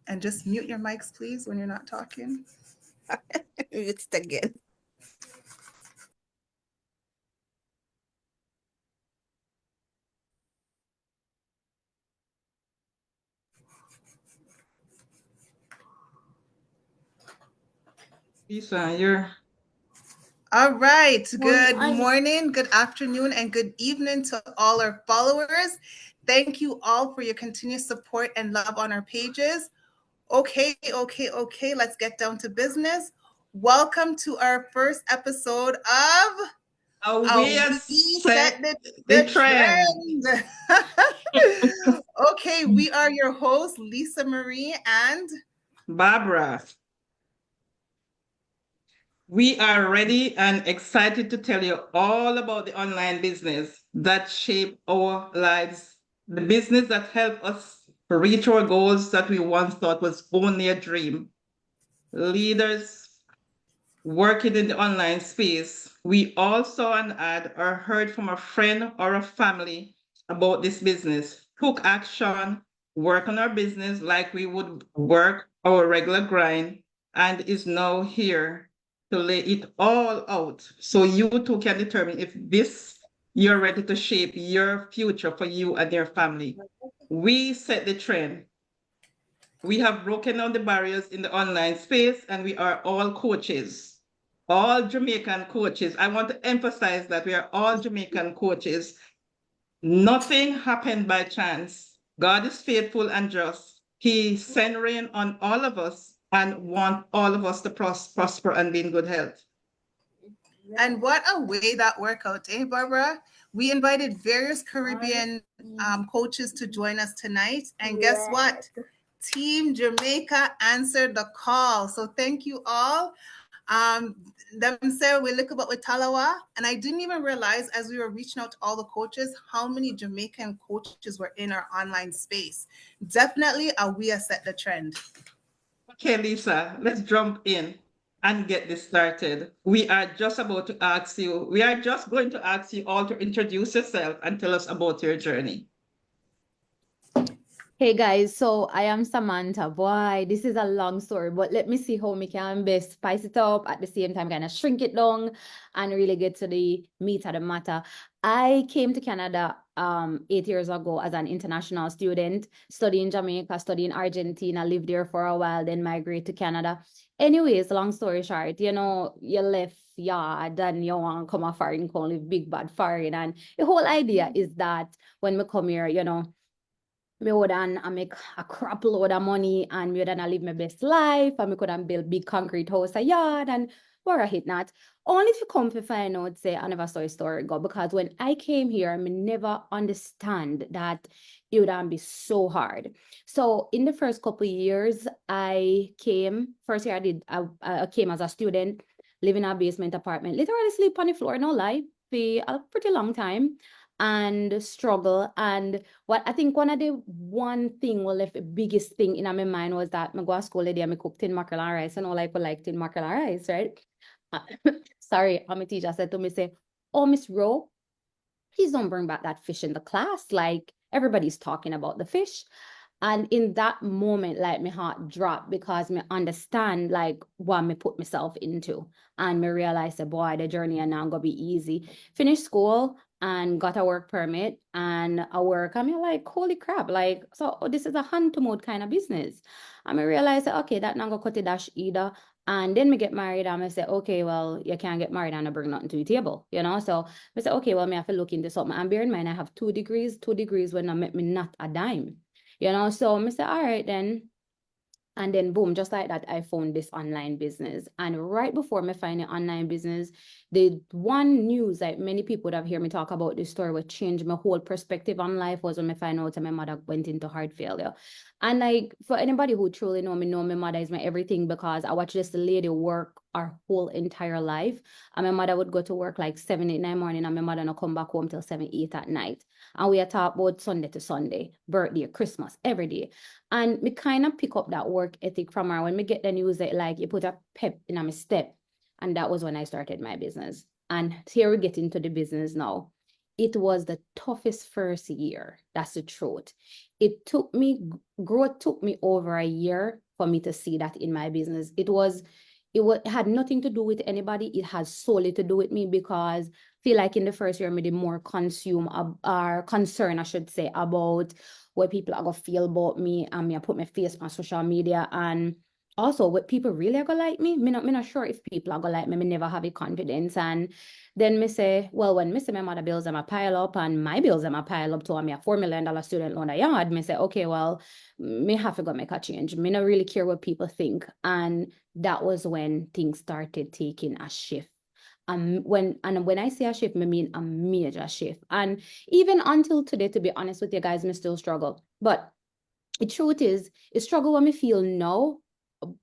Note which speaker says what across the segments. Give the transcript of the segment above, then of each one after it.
Speaker 1: And just mute your mics, please, when you're not talking.
Speaker 2: It's again.
Speaker 3: Lisa, you're
Speaker 1: All right.
Speaker 2: Morning.
Speaker 1: Good morning, good afternoon, and good evening to all our followers. Thank you all for your continued support and love on our pages. Okay. Let's get down to business. Welcome to our first episode of
Speaker 3: how
Speaker 1: How
Speaker 3: we have
Speaker 1: We Set
Speaker 3: set
Speaker 1: the
Speaker 3: the trend.
Speaker 1: Trend. Okay, we are your hosts, Lisa Marie and
Speaker 3: Barbara, we are ready and excited to tell you all about the online business that shape our lives, the business that help us reach our goals that we once thought was only a dream. Leaders working in the online space, we all saw an ad or heard from a friend or a family about this business, took action, work on our business like we would work our regular grind, and is now here to lay it all out so you too can determine if this you're ready to shape your future for you and your family. We set the trend. We have broken down the barriers in the online space, and we are all coaches, all Jamaican coaches. I want to emphasize that we are all Jamaican coaches. Nothing happened by chance. God is faithful and just. He sent rain on all of us and want all of us to prosper and be in good health.
Speaker 1: and what a way that worked out, eh, Barbara? We invited various Caribbean coaches to join us tonight. And guess what? Team Jamaica answered the call. So thank you all. Them say we look about with Talawa, and I didn't even realize as we were reaching out to all the coaches how many Jamaican coaches were in our online space. Definitely, we have set the trend.
Speaker 3: Okay, Lisa, let's jump in and get this started. We are just going to ask you all to introduce yourself and tell us about your journey.
Speaker 2: Hey guys, so I am Samantha. Boy, this is a long story, but let me see how we can best spice it up at the same time, kind of shrink it down and really get to the meat of the matter. I came to Canada 8 years ago as an international student, studying Jamaica, studying Argentina, lived there for a while, then migrate to Canada. Anyways, long story short, you left yard and you want to come a foreign, come live big bad foreign. And the whole idea is that when we come here, me would and I make a crap load of money and me would and I live my best life and me could and build big concrete house a yard and where I hit that. Only to come to find out say I never saw a story go because when I came here, I never understand that it would be so hard. So in the first couple of years, first year I came as a student, live in a basement apartment, literally sleep on the floor, no lie, for a pretty long time and struggle. And what I think one thing, well, if the biggest thing in my mind was that I go to school today and I cook tin mackerel and rice. And all like we like tin mackerel and rice, right? Uh, Sorry, my teacher said to me, say, "Oh, Miss Rowe, please don't bring back that fish in the class. Like everybody's talking about the fish." And in that moment, like my heart dropped because me understand like what me put myself into. And me realize that boy, the journey and now gonna be easy. Finish school and got a work permit and a work. I mean, like, holy crap, like, so this is a hand to mouth kind of business. And I realized that okay, that not gonna cut the dash either. And then me get married and I say, okay, well, you can't get married and I bring nothing to the table, So I said, okay, well, me have to look into something. And bear in mind, I have 2 degrees when I make me not a dime. So I said, all right then. And then boom, just like that, I found this online business. And right before me find an online business, the one news that many people would have heard me talk about this story would change my whole perspective on life was when I find out that my mother went into heart failure. And like for anybody who truly know my mother is my everything because I watched this lady work our whole entire life. And my mother would go to work like 7, 8, 9 morning, and my mother not come back home till 7, 8 at night. And we are talk about Sunday to Sunday, birthday, Christmas, every day. And me kind of pick up that work ethic from her when me get the news that like you put a pep in my step. And that was when I started my business. And here we get into the business now. it was the toughest first year. That's the truth. It took me, growth took me over a year for me to see that in my business. It had nothing to do with anybody. It has solely to do with me, because I feel like in the first year, I did more consume or concern, I should say, about what people are gonna feel about me. And I put my face on social media, and also what people really are gonna like me. Me not sure if people are gonna like me. Me never have a confidence. And then me say, well, when me say my mother bills them a pile up and my bills them a pile up to me a $4 million student loan a yard, me say, okay, well, me have to go make a change. Me not really care what people think. And that was when things started taking a shift. When I say a shift, I mean a major shift. And even until today, to be honest with you guys, me still struggle. But the truth is, it struggle when me feel now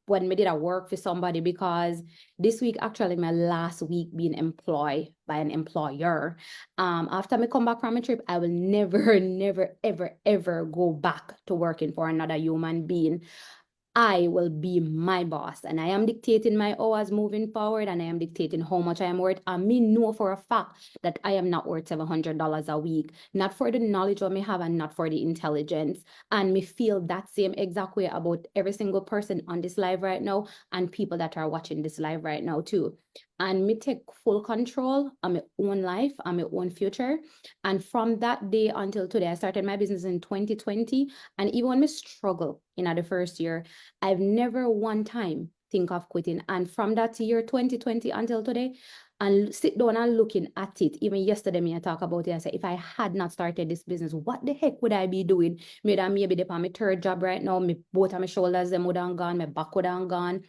Speaker 2: when me did a work for somebody, because this week actually my last week being employed by an employer. After me come back from a trip, I will never, never, ever, ever go back to working for another human being. I will be my boss, and I am dictating my hours moving forward, and I am dictating how much I am worth. And me know for a fact that I am not worth $700 a week, not for the knowledge I may have and not for the intelligence. And me feel that same exact way about every single person on this live right now and people that are watching this live right now too. And me take full control of my own life and my own future. And from that day until today, I started my business in 2020. And even when me struggle in the first year, I've never one time think of quitting. And from that year 2020 until today, and sit down and looking at it. Even yesterday, me I talk about it. I said, if I had not started this business, what the heck would I be doing? Maybe the my third job right now. Me both of my shoulders them would have gone, my back would have gone,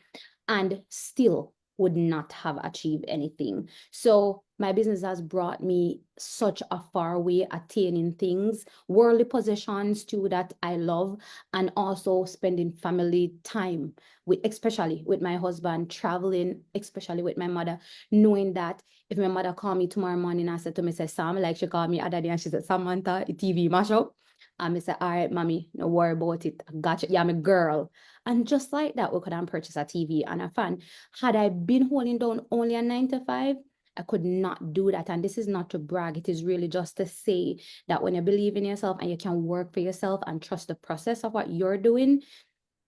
Speaker 2: and still would not have achieved anything. So my business has brought me such a far way, attaining things, worldly possessions too that I love, and also spending family time with, especially with my husband, traveling, especially with my mother, knowing that if my mother call me tomorrow morning and said to me, say, Sam, like she called me other day and she said, Samantha, TV mashup. And I said, all right, mommy, no worry about it. I got you. Yeah, I'm a girl. And just like that, we could have purchased a TV and a fan. Had I been holding down only a 9 to 5, I could not do that. And this is not to brag. It is really just to say that when you believe in yourself and you can work for yourself and trust the process of what you're doing,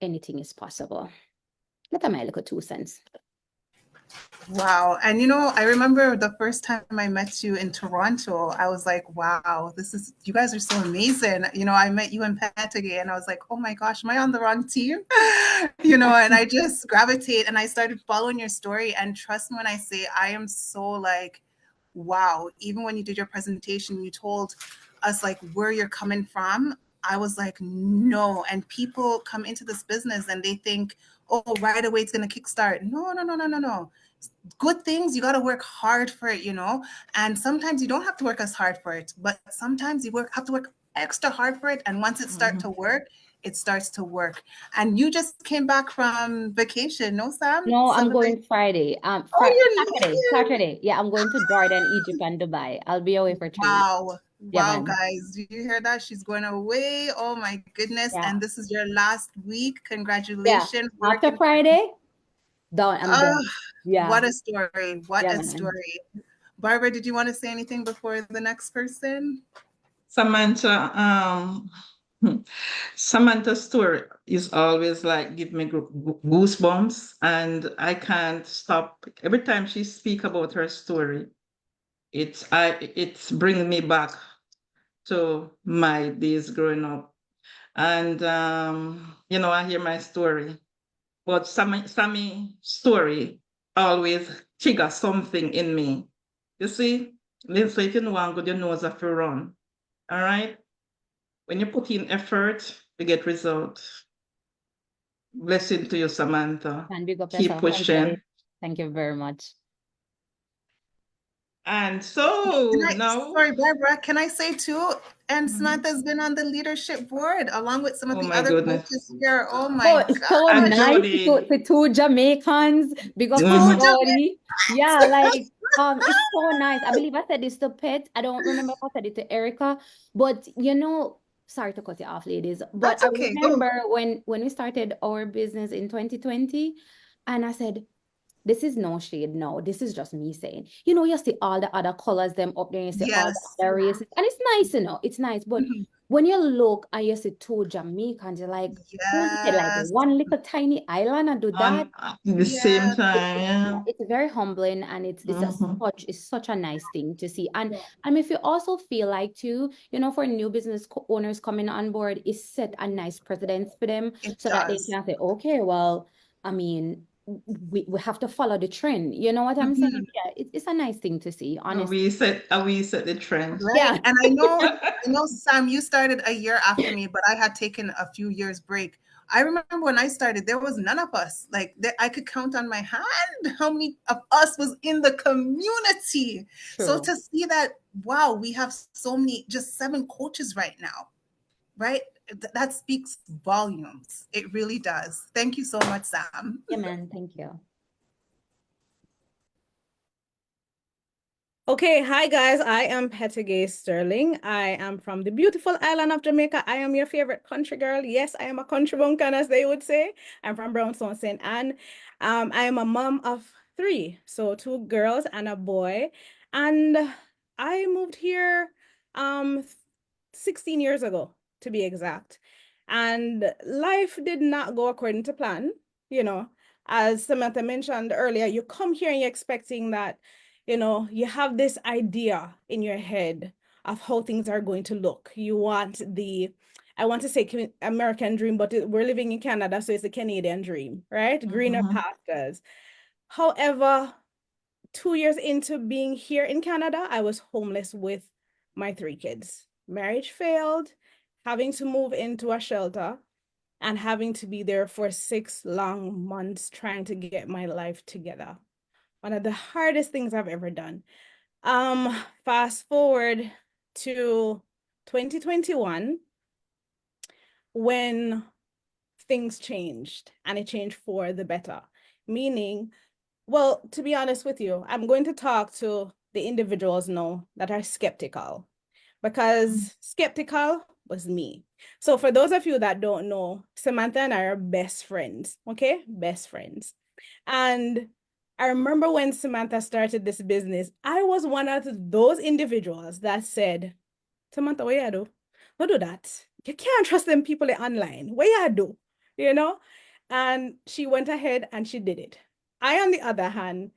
Speaker 2: anything is possible. That's my little 2 cents.
Speaker 1: Wow. And I remember the first time I met you in Toronto, I was like, wow, you guys are so amazing. I met you in Patagonia and I was like, oh my gosh, am I on the wrong team? And I just gravitate and I started following your story. And trust me when I say I am so like, wow. Even when you did your presentation, you told us like where you're coming from. I was like, no. And people come into this business and they think, oh, right away it's going to kickstart. No, no, no, no, no, no. Good things, you got to work hard for it, and sometimes you don't have to work as hard for it, but sometimes you have to work extra hard for it, and once it starts to work, it starts to work. And you just came back from vacation, no, Sam?
Speaker 2: No, I'm going Friday.
Speaker 1: Oh, you're
Speaker 2: Saturday. Yeah, I'm going to Jordan, Egypt, and Dubai. I'll be away for 3 weeks.
Speaker 1: wow.
Speaker 2: Yeah,
Speaker 1: Wow,
Speaker 2: man.
Speaker 1: guys, do you hear that? She's going away. Oh my goodness.
Speaker 2: Yeah.
Speaker 1: And this is your last week.
Speaker 2: Yeah.
Speaker 1: Congratulations.
Speaker 2: After Friday, done. I'm
Speaker 1: Oh,
Speaker 2: done. Yeah.
Speaker 1: what a story. What
Speaker 2: Yeah,
Speaker 1: a
Speaker 2: man.
Speaker 1: story. Barbara, did you want to say anything before the next person?
Speaker 3: Samantha, Samantha's story is always like give me goosebumps, and I can't stop every time she speak about her story. It's bringing me back to my days growing up, and I hear my story, but Sammy story always trigger something in me. You see, Lindsay, if you know one good, you know as a run. All right. When you put in effort, you get results. Blessing to you, Samantha.
Speaker 2: And big up
Speaker 3: Keep
Speaker 2: yourself. Thank you,
Speaker 3: pushing.
Speaker 2: Ellie. Thank you very much.
Speaker 3: And so now,
Speaker 1: Sorry, Barbara, can I say too? And Samantha's been on the leadership board along with some of
Speaker 3: oh
Speaker 1: the
Speaker 3: my
Speaker 1: other
Speaker 3: goodness.
Speaker 1: coaches here. Oh
Speaker 2: Oh,
Speaker 1: my
Speaker 2: it's so
Speaker 3: And
Speaker 1: gosh.
Speaker 2: nice
Speaker 3: Jody.
Speaker 2: to two Jamaicans. Big up to
Speaker 3: Mhm.
Speaker 2: Jody. Yeah, like it's so nice. I believe I said this to Pet. I don't remember if I said it to Erica, but sorry to cut you off, ladies. But
Speaker 1: That's
Speaker 2: I
Speaker 1: okay. Go.
Speaker 2: remember when we started our business in 2020, and I said, this is no shade, no. This is just me saying. You know, you see all the other colors them up there, you see all the
Speaker 1: Yes.
Speaker 2: other races, and it's nice, you know, it's nice. But
Speaker 1: Mhm.
Speaker 2: when you look and you see two Jamaicans, you're like, who did like
Speaker 1: Yes.
Speaker 2: one little tiny island and do that?
Speaker 3: At the same
Speaker 1: Yes.
Speaker 3: time, yeah.
Speaker 2: It's very humbling, and
Speaker 3: Mhm.
Speaker 2: it's such a nice thing to see. And if you also feel like too, you know, for new business owners coming on board, is set a nice precedence for them
Speaker 1: It
Speaker 2: so that they
Speaker 1: does.
Speaker 2: can say, okay, well, I mean, we have to follow the trend. You know what I'm saying?
Speaker 1: Mhm.
Speaker 2: Yeah, it's a nice thing to see, honestly.
Speaker 3: We set the trend.
Speaker 1: Right.
Speaker 2: Yeah.
Speaker 1: And I know, Sam, you started a year after me, but I had taken a few years break. I remember when I started, there was none of us. Like I could count on my hand how many of us was in the community. So
Speaker 2: True.
Speaker 1: to see that, wow, we have so many, just 7 coaches right now, right? That speaks volumes. It really does. Thank you so much, Sam.
Speaker 2: Yeah, man. Thank you.
Speaker 4: Okay, hi guys. I am Pettigay Sterling. I am from the beautiful island of Jamaica. I am your favorite country girl. Yes, I am a country bumpkin, as they would say. I'm from Brownstone, St. Anne. I am a mom of 3, so 2 girls and a boy. And I moved here 16 years ago, to be exact. And life did not go according to plan. You know, as Samantha mentioned earlier, you come here and you're expecting that, you know, you have this idea in your head of how things are going to look. You want I want to say American dream, but we're living in Canada, so it's the Canadian dream, right? Greener pastures. However, 2 years into being here in Canada, I was homeless with my 3 kids. Marriage failed, having to move into a shelter, and having to be there for 6 long months trying to get my life together. One of the hardest things I've ever done. Fast forward to 2021 when things changed, and it changed for the better. Meaning, well, to be honest with you, I'm going to talk to the individuals now that are skeptical, because skeptical was me. So for those of you that don't know, Samantha and I are best friends, okay? Best friends. And I remember when Samantha started this business, I was one of those individuals that said, Samantha, what you do? Don't do that. You can't trust them people online. What you do? You know? And she went ahead and she did it. I, on the other hand,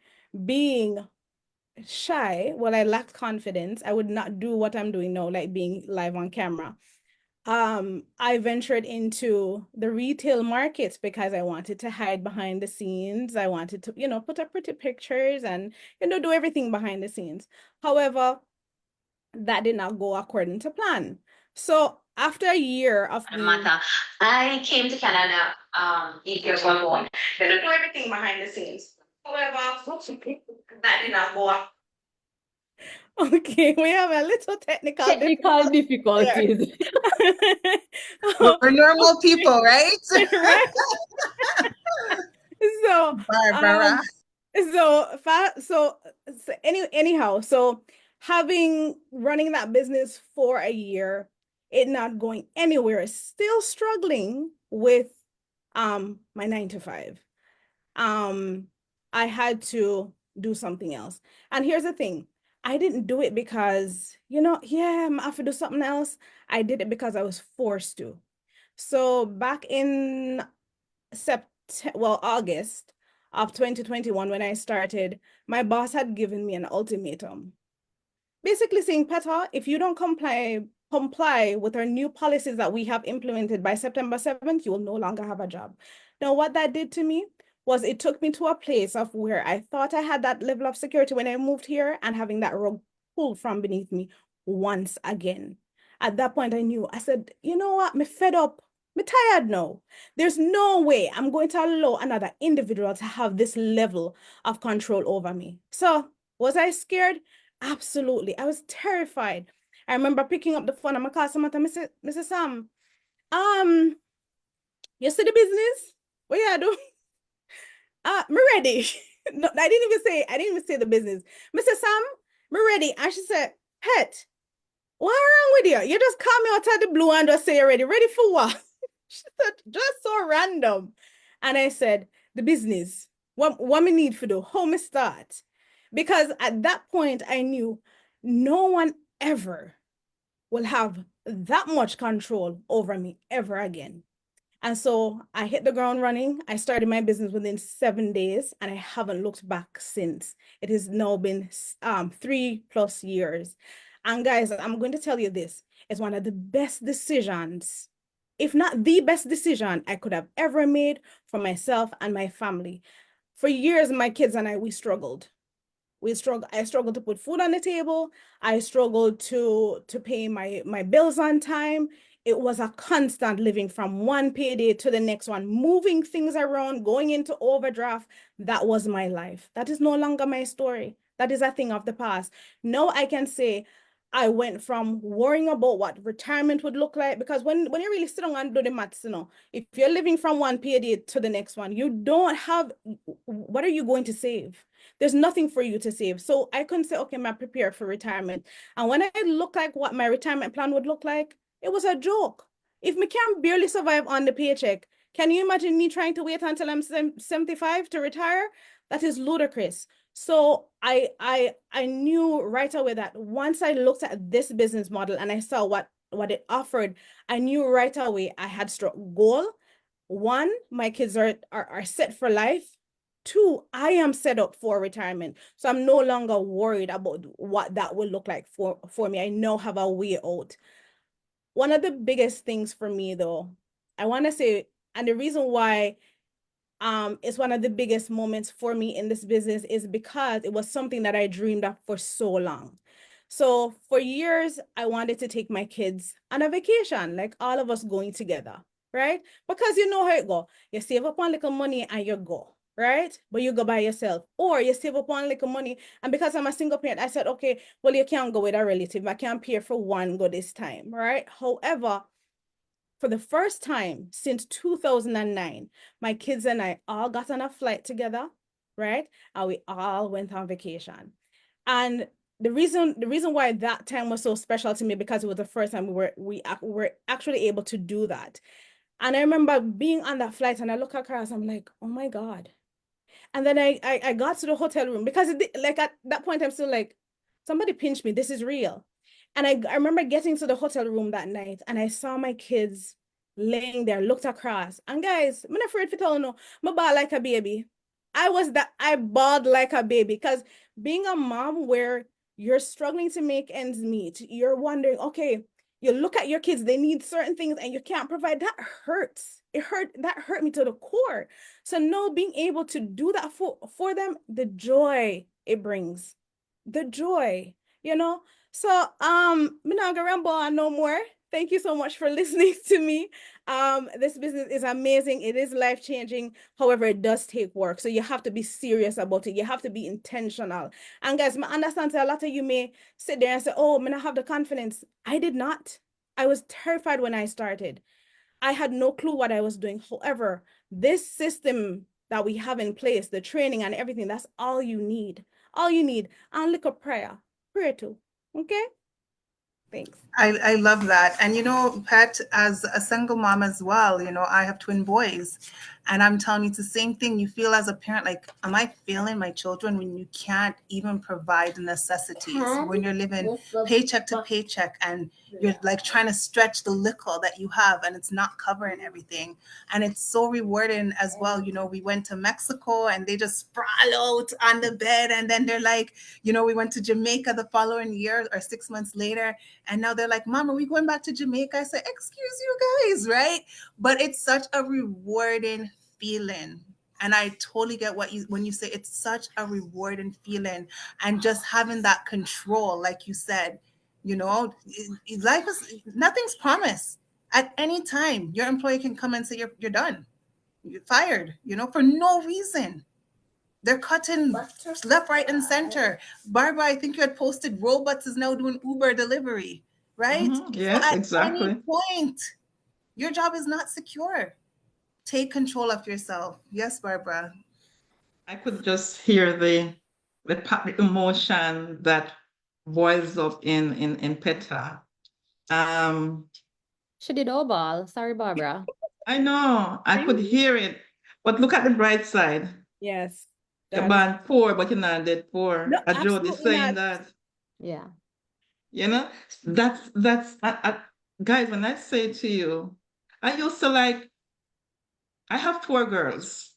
Speaker 4: being shy, well, I lacked confidence. I would not do what I'm doing now, like being live on camera. I ventured into the retail markets because I wanted to hide behind the scenes. I wanted to, you know, put up pretty pictures and, you know, do everything behind the scenes. However, that did not go according to plan. So after a year of being, I came to Canada 8 years ago. They do everything behind the scenes. However, that did not go. Okay, we have a little technical
Speaker 2: Technical
Speaker 4: difficulty there.
Speaker 2: difficulties.
Speaker 1: We're normal people, right?
Speaker 4: Right. So,
Speaker 1: Barbara.
Speaker 4: anyhow, so having running that business for a year, it not going anywhere, still struggling with my 9 to 5. I had to do something else. And here's the thing. I didn't do it because, you know, yeah, I have to do something else. I did it because I was forced to. So back in August of 2021, when I started, my boss had given me an ultimatum, basically saying, Peta, if you don't comply with our new policies that we have implemented by September 7th, you will no longer have a job. Now, what that did to me was it took me to a place of where I thought I had that level of security when I moved here, and having that rug pulled from beneath me once again. At that point, I knew, I said, you know what, I'm fed up. I'm tired now. There's no way I'm going to allow another individual to have this level of control over me. So was I scared? Absolutely. I was terrified. I remember picking up the phone and I called Samantha, Mrs. Sam, you see the business? What you do? Me ready. No, I didn't even say the business. Mrs. Sam, me ready. And she said, Pet, what wrong with you? You just call me out of the blue and just say you're ready. Ready for what? She said, just so random. And I said, the business. What me need to do? How me start? Because at that point, I knew no one ever will have that much control over me ever again. And so I hit the ground running. I started my business within 7 days and I haven't looked back since. It has now been 3+ years. And guys, I'm going to tell you this. It's one of the best decisions, if not the best decision I could have ever made for myself and my family. For years, my kids and I, we struggled. I struggled to put food on the table. I struggled to pay my bills on time. It was a constant living from one payday to the next one, moving things around, going into overdraft. That was my life. That is no longer my story. That is a thing of the past. Now I can say I went from worrying about what retirement would look like, because when you really sit down and do the maths, if you're living from one payday to the next one, you don't have, what are you going to save? There's nothing for you to save. So I couldn't say, okay, I'm prepared for retirement. And when I look like what my retirement plan would look like, it was a joke. If me can barely survive on the paycheck, can you imagine me trying to wait until I'm 75 to retire? That is ludicrous. So I knew right away that once I looked at this business model and I saw what it offered, I knew right away I had struck goal. One, my kids are set for life. Two, I am set up for retirement. So I'm no longer worried about what that will look like for me. I now have a way out. One of the biggest things for me though, I want to say, and the reason why it's one of the biggest moments for me in this business is because it was something that I dreamed of for so long. So for years, I wanted to take my kids on a vacation, like all of us going together, right? Because you know how it go. You save up one little money and you go, right? But you go by yourself. Or you save up one little money. And because I'm a single parent, I said, okay, well, you can't go with a relative. I can't pay for one go this time, right? However, for the first time since 2009, my kids and I all got on a flight together, right? And we all went on vacation. And the reason why that time was so special to me, because it was the first time we were actually able to do that. And I remember being on that flight and I look across, I'm like, oh my God. And then I got to the hotel room because like at that point, I'm still like, somebody pinched me. This is real. And I remember getting to the hotel room that night and I saw my kids laying there, looked across. And guys, I'm not afraid to tell you, no, I bawled like a baby. I bawled like a baby because being a mom where you're struggling to make ends meet, you're wondering, okay, you look at your kids, they need certain things and you can't provide. That hurts. That hurt me to the core. So now being able to do that for them, the joy it brings, the joy, you know. So I'm not gonna ramble on no more. Thank you so much for listening to me. This business is amazing. It is life-changing. However, it does take work. So you have to be serious about it. You have to be intentional. And guys, I understand that a lot of you may sit there and say, oh, I have the confidence. I did not. I was terrified when I started. I had no clue what I was doing. However, this system that we have in place, the training and everything, that's all you need. All you need. And look up prayer. Prayer too. Okay? Thanks.
Speaker 1: I love that. And Pat, as a single mom as well, I have twin boys. And I'm telling you, it's the same thing. You feel as a parent, like, am I failing my children when you can't even provide the necessities? When you're living paycheck to paycheck and you're like trying to stretch the little that you have and it's not covering everything. And it's so rewarding as well. We went to Mexico and they just sprawl out on the bed. And then they're like, we went to Jamaica the following year or 6 months later. And now they're like, Mom, are we going back to Jamaica? I said, excuse you guys, right? But it's such a rewarding feeling. And I totally get when you say it's such a rewarding feeling and just having that control, like you said, life is, nothing's promised. At any time, your employee can come and say, you're done. You're fired, for no reason. They're cutting left, right, and center. Barbara, I think you had posted robots is now doing Uber delivery, right?
Speaker 3: Yes,
Speaker 1: So at
Speaker 3: exactly.
Speaker 1: any point, your job is not secure. Take control of yourself. Yes, Barbara.
Speaker 3: I could just hear the emotion that boils up in Petra.
Speaker 2: She did all ball. Sorry, Barbara.
Speaker 3: I know, I could hear it, but look at the bright side.
Speaker 4: Yes.
Speaker 3: You're
Speaker 4: That is
Speaker 3: born poor, but you're not dead poor.
Speaker 4: no,
Speaker 3: Jody
Speaker 4: absolutely
Speaker 3: saying
Speaker 4: not.
Speaker 3: that.
Speaker 2: Yeah.
Speaker 3: You know, guys, when I say to you, I used to like, I have 4 girls.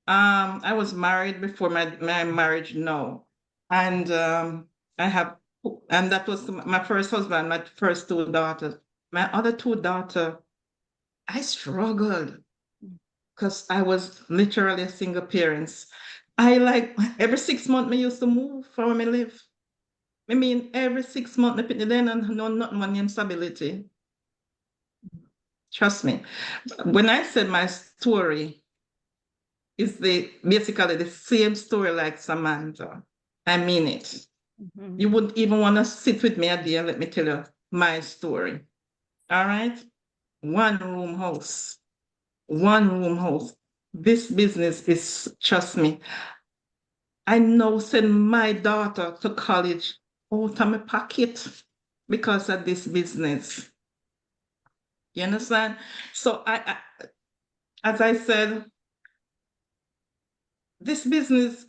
Speaker 3: I was married before my marriage now. And I have, and that was my first husband, my first 2 daughters. My other 2 daughters, I struggled because I was literally a single parent. I like every 6 months, I used to move from where I live. I mean, every 6 months, I put it in and no nothing my name stability. Trust me. When I said my story is basically the same story like Samantha, I mean it.
Speaker 4: Mhm.
Speaker 3: You wouldn't even want to sit with me a day and let me tell you my story. All right? 1 room house. 1 room house. This business is, trust me, I now send my daughter to college out of my pocket because of this business. You understand? So as I said, this business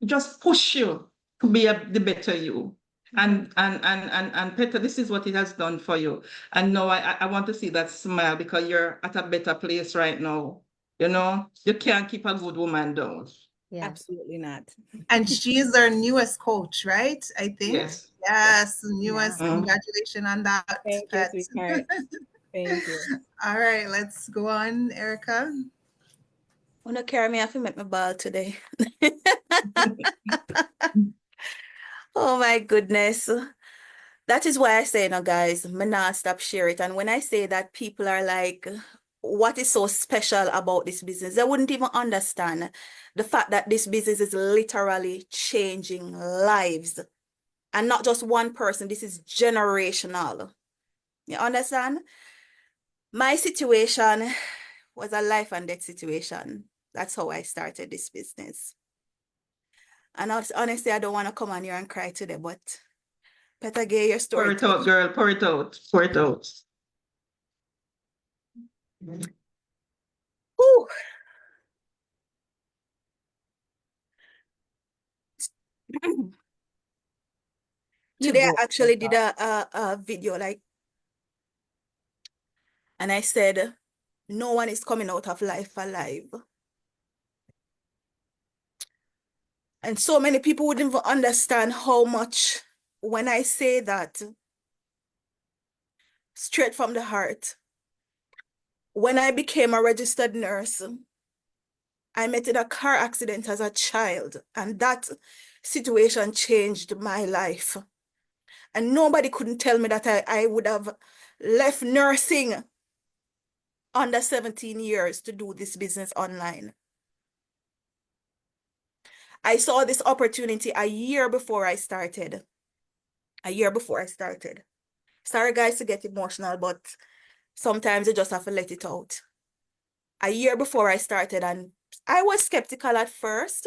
Speaker 3: just push you to be the better you. And Peter, this is what it has done for you. And now I want to see that smile because you're at a better place right now. You know, you can't keep a good woman down.
Speaker 2: Yes.
Speaker 4: Absolutely not.
Speaker 1: And she's our newest coach, right? I think.
Speaker 3: Yes.
Speaker 1: Yes, newest.
Speaker 3: Yeah.
Speaker 1: Congratulations on that,
Speaker 4: Thank you,
Speaker 1: Pet.
Speaker 4: sweetheart. Thank you.
Speaker 1: All right, let's go on, Erica.
Speaker 5: Wanna carry me off and make my ball today. Oh my goodness. That is why I say now, guys, me not stop share it. And when I say that, people are like, what is so special about this business? They wouldn't even understand the fact that this business is literally changing lives. And not just one person, this is generational. You understand? My situation was a life and death situation. That's how I started this business. And honestly, I don't want to come on here and cry today, but Peter Gay, your
Speaker 3: Pour
Speaker 5: story.
Speaker 3: it out, girl. Pour it out. Pour it out.
Speaker 5: Whew. Today I actually did a video and I said, no one is coming out of life alive. And so many people wouldn't even understand how much when I say that straight from the heart. When I became a registered nurse, I met in a car accident as a child, and that situation changed my life. And nobody couldn't tell me that I would have left nursing under 17 years to do this business online. I saw this opportunity a year before I started. A year before I started. Sorry, guys, to get emotional, but sometimes you just have to let it out. A year before I started, and I was skeptical at first.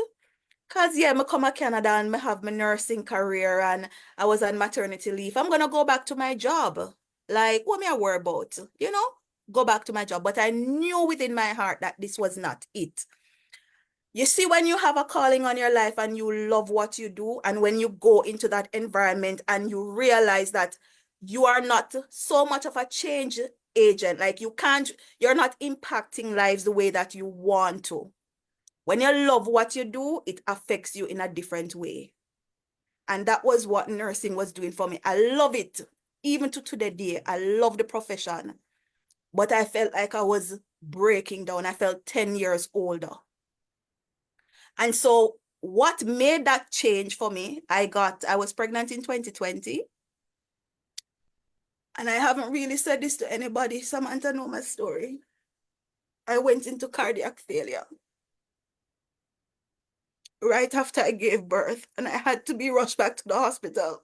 Speaker 5: Because, yeah, I come to Canada and I have my nursing career and I was on maternity leave. I'm going to go back to my job. Like, what me I worry about? You know, go back to my job. But I knew within my heart that this was not it. You see, when you have a calling on your life and you love what you do, and when you go into that environment and you realize that you are not so much of a change agent, like you're not impacting lives the way that you want to. When you love what you do, it affects you in a different way. And that was what nursing was doing for me. I love it. Even to today, I love the profession. But I felt like I was breaking down. I felt 10 years older. And so what made that change for me, I was pregnant in 2020. And I haven't really said this to anybody. Samantha know my story. I went into cardiac failure right after I gave birth, and I had to be rushed back to the hospital.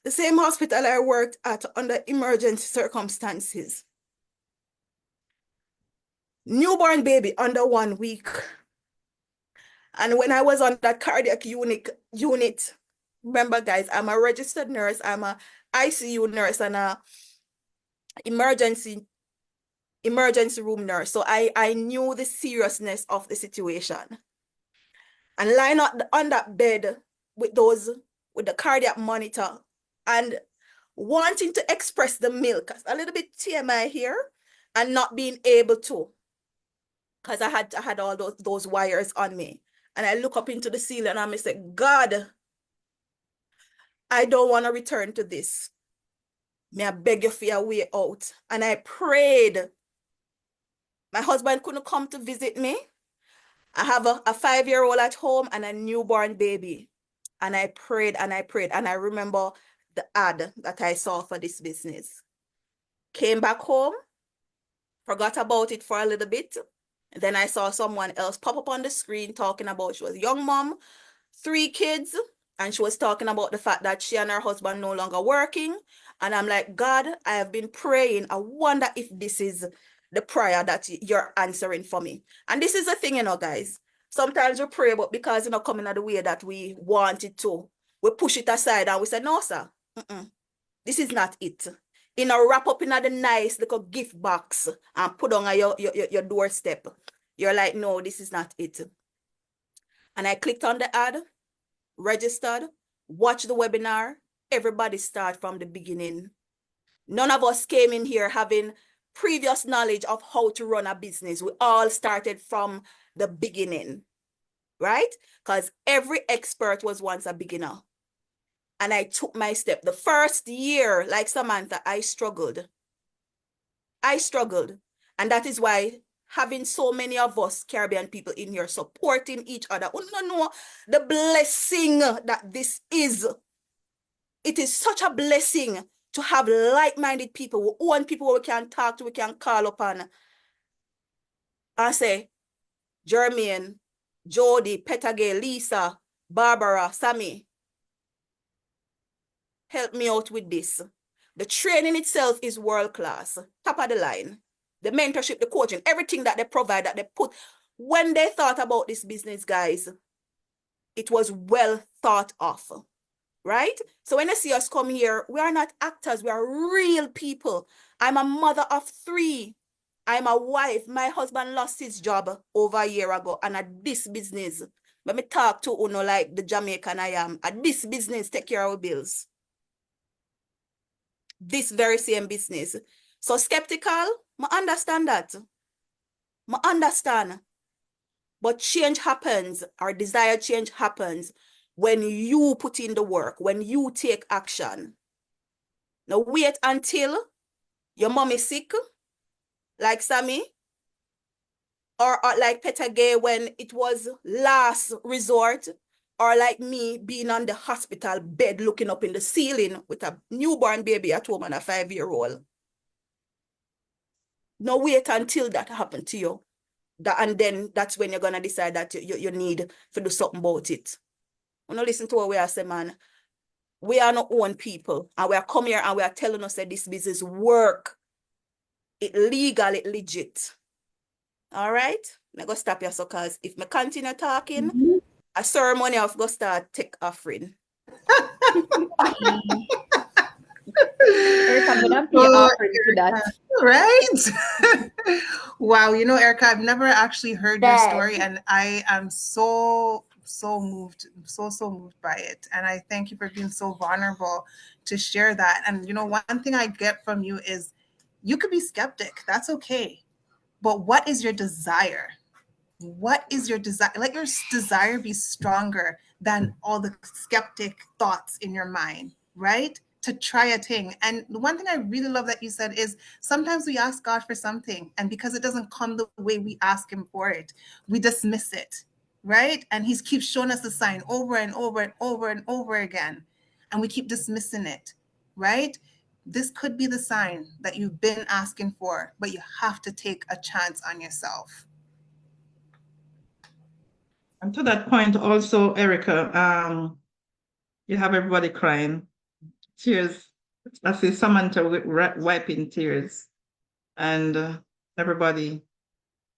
Speaker 5: The same hospital I worked at under emergency circumstances. Newborn baby under 1 week. And when I was on that cardiac unit, remember guys, I'm a registered nurse, I'm a ICU nurse and a emergency room nurse. So I knew the seriousness of the situation. and lying on that bed with the cardiac monitor and wanting to express the milk, a little bit TMI here, and not being able to, because I had all those wires on me. And I look up into the ceiling and I say, God, I don't want to return to this. May I beg you for your way out. And I prayed. My husband couldn't come to visit me. I have a 5-year-old at home and a newborn baby. And I prayed and I prayed. And I remember the ad that I saw for this business. Came back home, forgot about it for a little bit. And then I saw someone else pop up on the screen talking about, she was a young mom, 3 kids, and she was talking about the fact that she and her husband no longer working. And I'm like, God, I have been praying. I wonder if this is the prayer that you're answering for me. And this is the thing, guys. Sometimes we pray, but because it's not coming out the way that we want it to, we push it aside and we say, no, sir, this is not it. Wrap up in the nice little gift box and put on your doorstep. You're like, no, this is not it. And I clicked on the ad, registered, watched the webinar. Everybody start from the beginning. None of us came in here having previous knowledge of how to run a business. We all started from the beginning, right? Because every expert was once a beginner. And I took my step. The first year, like Samantha, I struggled. And that is why having so many of us Caribbean people in here supporting each other, we don't know the blessing that this is. It is such a blessing to have like-minded people, we own people we can talk to, we can call upon and say, Jermaine, Jody, Petage, Lisa, Barbara, Sammy, help me out with this. The training itself is world-class, top of the line. The mentorship, the coaching, everything that they provide, that they put. When they thought about this business, guys, it was well thought of, right? So when you see us come here, we are not actors, we are real people. I'm a mother of 3. I'm a wife. My husband lost his job over a year ago, and at this business, let me talk to Uno like the Jamaican I am, at this business take care of our bills. This very same business. So skeptical, I understand that. I understand. But change happens, our desired change happens when you put in the work, when you take action. Now wait until your mom is sick, like Sammy, or like Petage when it was last resort, or like me being on the hospital bed looking up in the ceiling with a newborn baby at home and a 5-year-old. Now wait until that happened to you. And then that's when you're going to decide that you need to do something about it. When you listen to what we are saying, man, we are not own people. And we are come here and we are telling us that this business work. It legal, it legit. All right? I'm going to stop here, so because if I continue talking, a ceremony of go start take offering.
Speaker 2: Erica, I'm gonna pay offering to that.
Speaker 1: Right? Wow, Erica, I've never actually heard your story, and I am so moved, so moved by it. And I thank you for being so vulnerable to share that. And one thing I get from you is you could be skeptic. That's okay. But what is your desire? What is your desire? Let your desire be stronger than all the skeptic thoughts in your mind, right? To try a thing. And the one thing I really love that you said is sometimes we ask God for something, and because it doesn't come the way we ask him for it, we dismiss it, right? And he keeps showing us the sign over and over and over and over again, and we keep dismissing it, right? This could be the sign that you've been asking for, but you have to take a chance on yourself.
Speaker 3: And to that point also, Erica, you have everybody crying. Tears. I see Samantha wiping tears. And everybody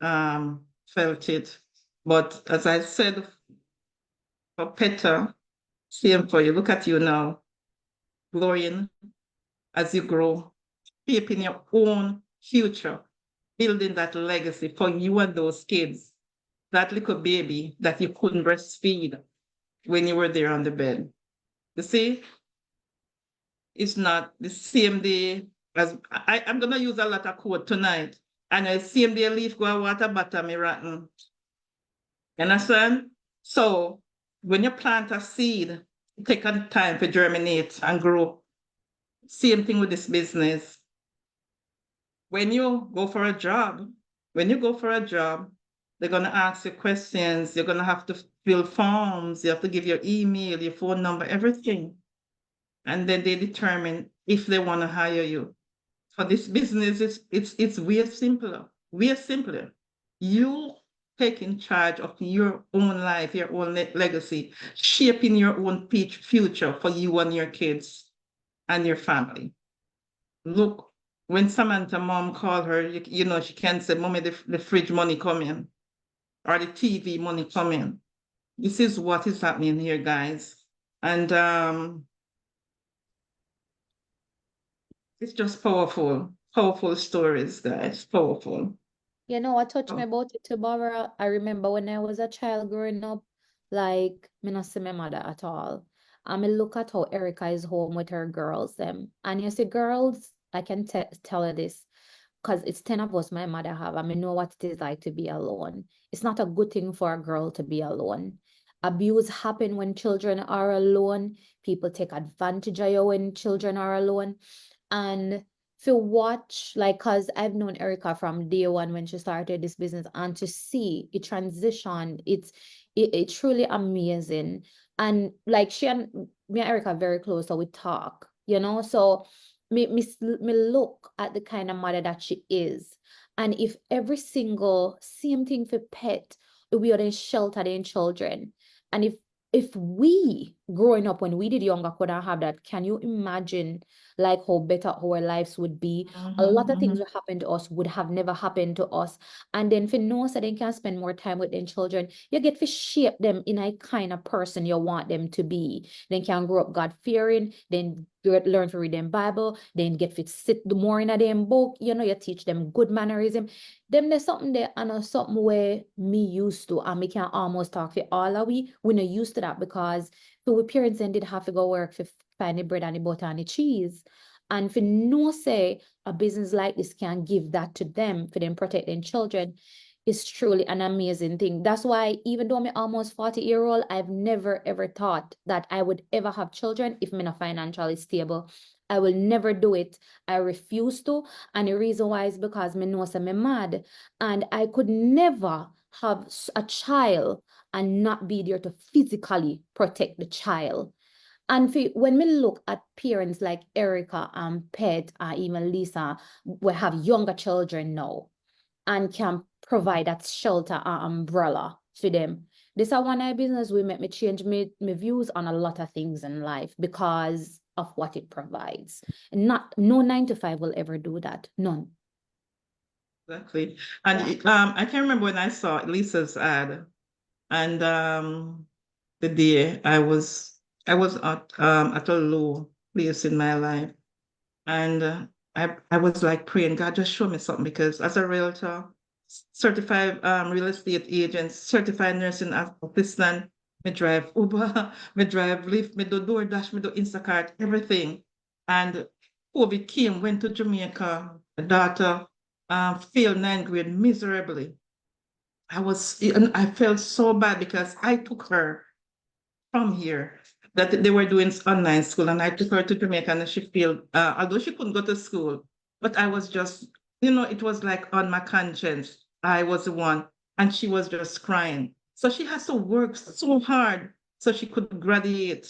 Speaker 3: felt it. But as I said, for Peter, same for you. Look at you now, glowing as you grow, shaping your own future, building that legacy for you and those kids. that little baby that you couldn't breastfeed when you were there on the bed. You see, it's not the same day as I'm gonna use a lot of code tonight. And the same day leaf go and water butter me rotten. You understand? So when you plant a seed, it take a time to germinate and grow. Same thing with this business. When you go for a job, they're gonna ask you questions. You're gonna have to fill forms. You have to give your email, your phone number, everything. And then they determine if they want to hire you. For this business, it's way simpler. Way simpler. You taking charge of your own life, your own legacy, shaping your own future for you and your kids and your family. Look, when Samantha mom called her, you know, she can't say, Mommy, the fridge money coming or the TV money coming. This is what is happening here, guys. And it's just powerful, powerful stories, guys, powerful.
Speaker 2: You know what touched me
Speaker 3: Oh.
Speaker 2: about it too, Barbara? I remember when I was a child growing up, like, me not see my mother at all. And me look at how Erica is home with her girls, them. And you see, girls, I can tell you this, because it's 10 of us my mother have. I mean, know what it is like to be alone. It's not a good thing for a girl to be alone. Abuse happen when children are alone. People take advantage of you when children are alone. And to watch, like, cause I've known Erica from day one when she started this business, and to see it transition, it truly amazing. And like she and me and Erica are very close, so we talk, you know. So me look at the kind of mother that she is. And if every single same thing for pet, we are in shelter their children. And if we growing up when we did younger couldn't have that, can you imagine like how better our lives would be? A lot of things that happened to us would have never happened to us. And then for no so they can spend more time with their children, you get to shape them in a kind of person you want them to be. Then can grow up God fearing, then learn to read them Bible, then get to sit more in a them book, you know, you teach them good mannerism. Them there's something there and something where me used to, and we can almost talk for all of we not used to that, because so we parents then did have to go work for find the bread and the butter and the cheese. And for no say a business like this can give that to them for them protecting children is truly an amazing thing. That's why even though I'm almost 40-year-old, I've never ever thought that I would ever have children if I'm not financially stable. I will never do it. I refuse to. And the reason why is because me know I'm mad. And I could never have a child and not be there to physically protect the child. And when we look at parents like Erica and Pet and even Lisa, we have younger children now and can provide that shelter and umbrella for them. This is one of business will make me change my views on a lot of things in life because of what it provides. No 9 to 5 will ever do that. None.
Speaker 3: Exactly. And I can remember when I saw Lisa's ad, and the day I was at a low place in my life, and I was like praying, God, just show me something, because as a realtor, certified real estate agent, certified nursing assistant, me drive Uber, me drive Lyft, me do DoorDash, me do Instacart, everything. And COVID came, went to Jamaica, a daughter failed 9th grade miserably. I felt so bad because I took her from here, that they were doing online school, and I took her to Jamaica, and she failed, although she couldn't go to school. But I was just, it was like on my conscience. I was the one, and she was just crying. So she has to work so hard so she could graduate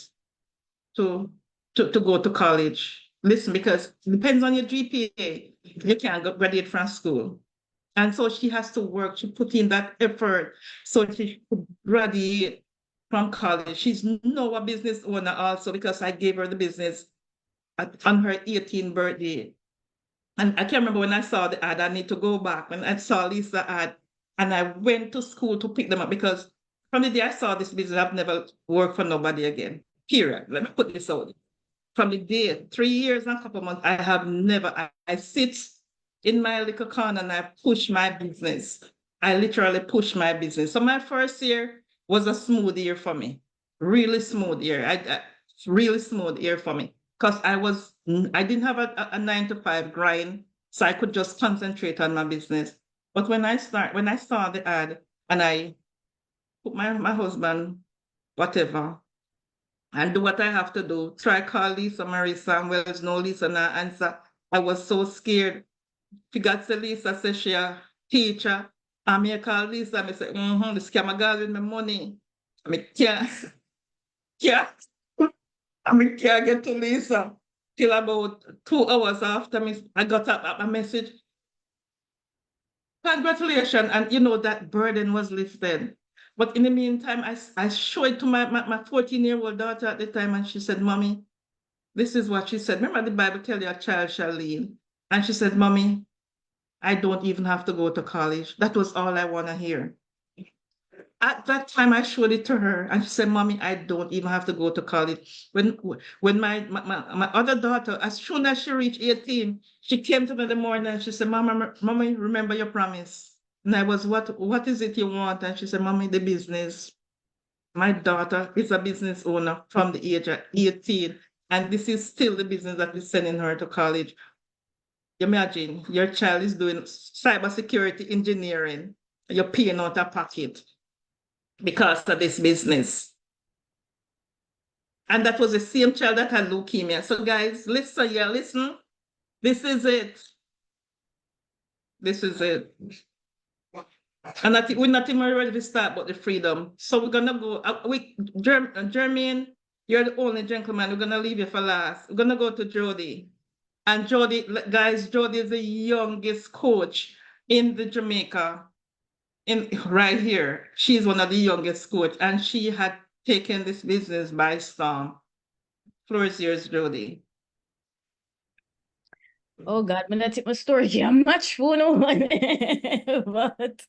Speaker 3: to to go to college. Listen, because it depends on your GPA. You can't graduate from school. And so she has to work. She put in that effort so she could graduate from college. She's now a business owner also, because I gave her the business on her 18th birthday. And I can't remember when I saw the ad, I need to go back. When I saw Lisa ad, and I went to school to pick them up, because from the day I saw this business, I've never worked for nobody again. Period. Let me put this out. From the day, 3 years and a couple of months, I have never, I sit in my little corner and I push my business. I literally pushed my business. So my first year was a smooth year for me, really smooth year. Really smooth year for me because I didn't have a 9 to 5 grind, so I could just concentrate on my business. But when I saw the ad and I put my husband, whatever, and do what I have to do, try call Lisa Marisa, and well, no Lisa no answer. I was so scared. Forgot to Lisa say she a teacher. And me call Lisa, me say, the scammer girl with my money. I mean, can't, I mean, can't get to Lisa. Till about 2 hours after me, I got a message. Congratulations. And you know, that burden was lifted. But in the meantime, I showed it to my 14-year-old daughter at the time, and she said, Mommy, this is what she said. Remember the Bible tell you a child shall lead. And she said, Mommy, I don't even have to go to college. That was all I want to hear. At that time, I showed it to her, and she said, Mommy, I don't even have to go to college. When my other daughter, as soon as she reached 18, she came to me in the morning and she said, Mommy, remember your promise. And I was, what is it you want? And she said, Mommy, the business. My daughter is a business owner from the age of 18, and this is still the business that is sending her to college. Imagine your child is doing cybersecurity engineering, you're paying out a pocket because of this business. And that was the same child that had leukemia. So guys, listen, yeah, listen. This is it. This is it. And we're not even ready to start about the freedom. So we're gonna go, Jermaine, you're the only gentleman. We're gonna leave you for last. We're gonna go to Jody. And Jody, guys, Jody is the youngest coach in the Jamaica, right here. She's one of the youngest coach, and she had taken this business by storm. Floor is yours, Jody.
Speaker 4: Oh God, I'm gonna take my story here. I'm not sure no one, but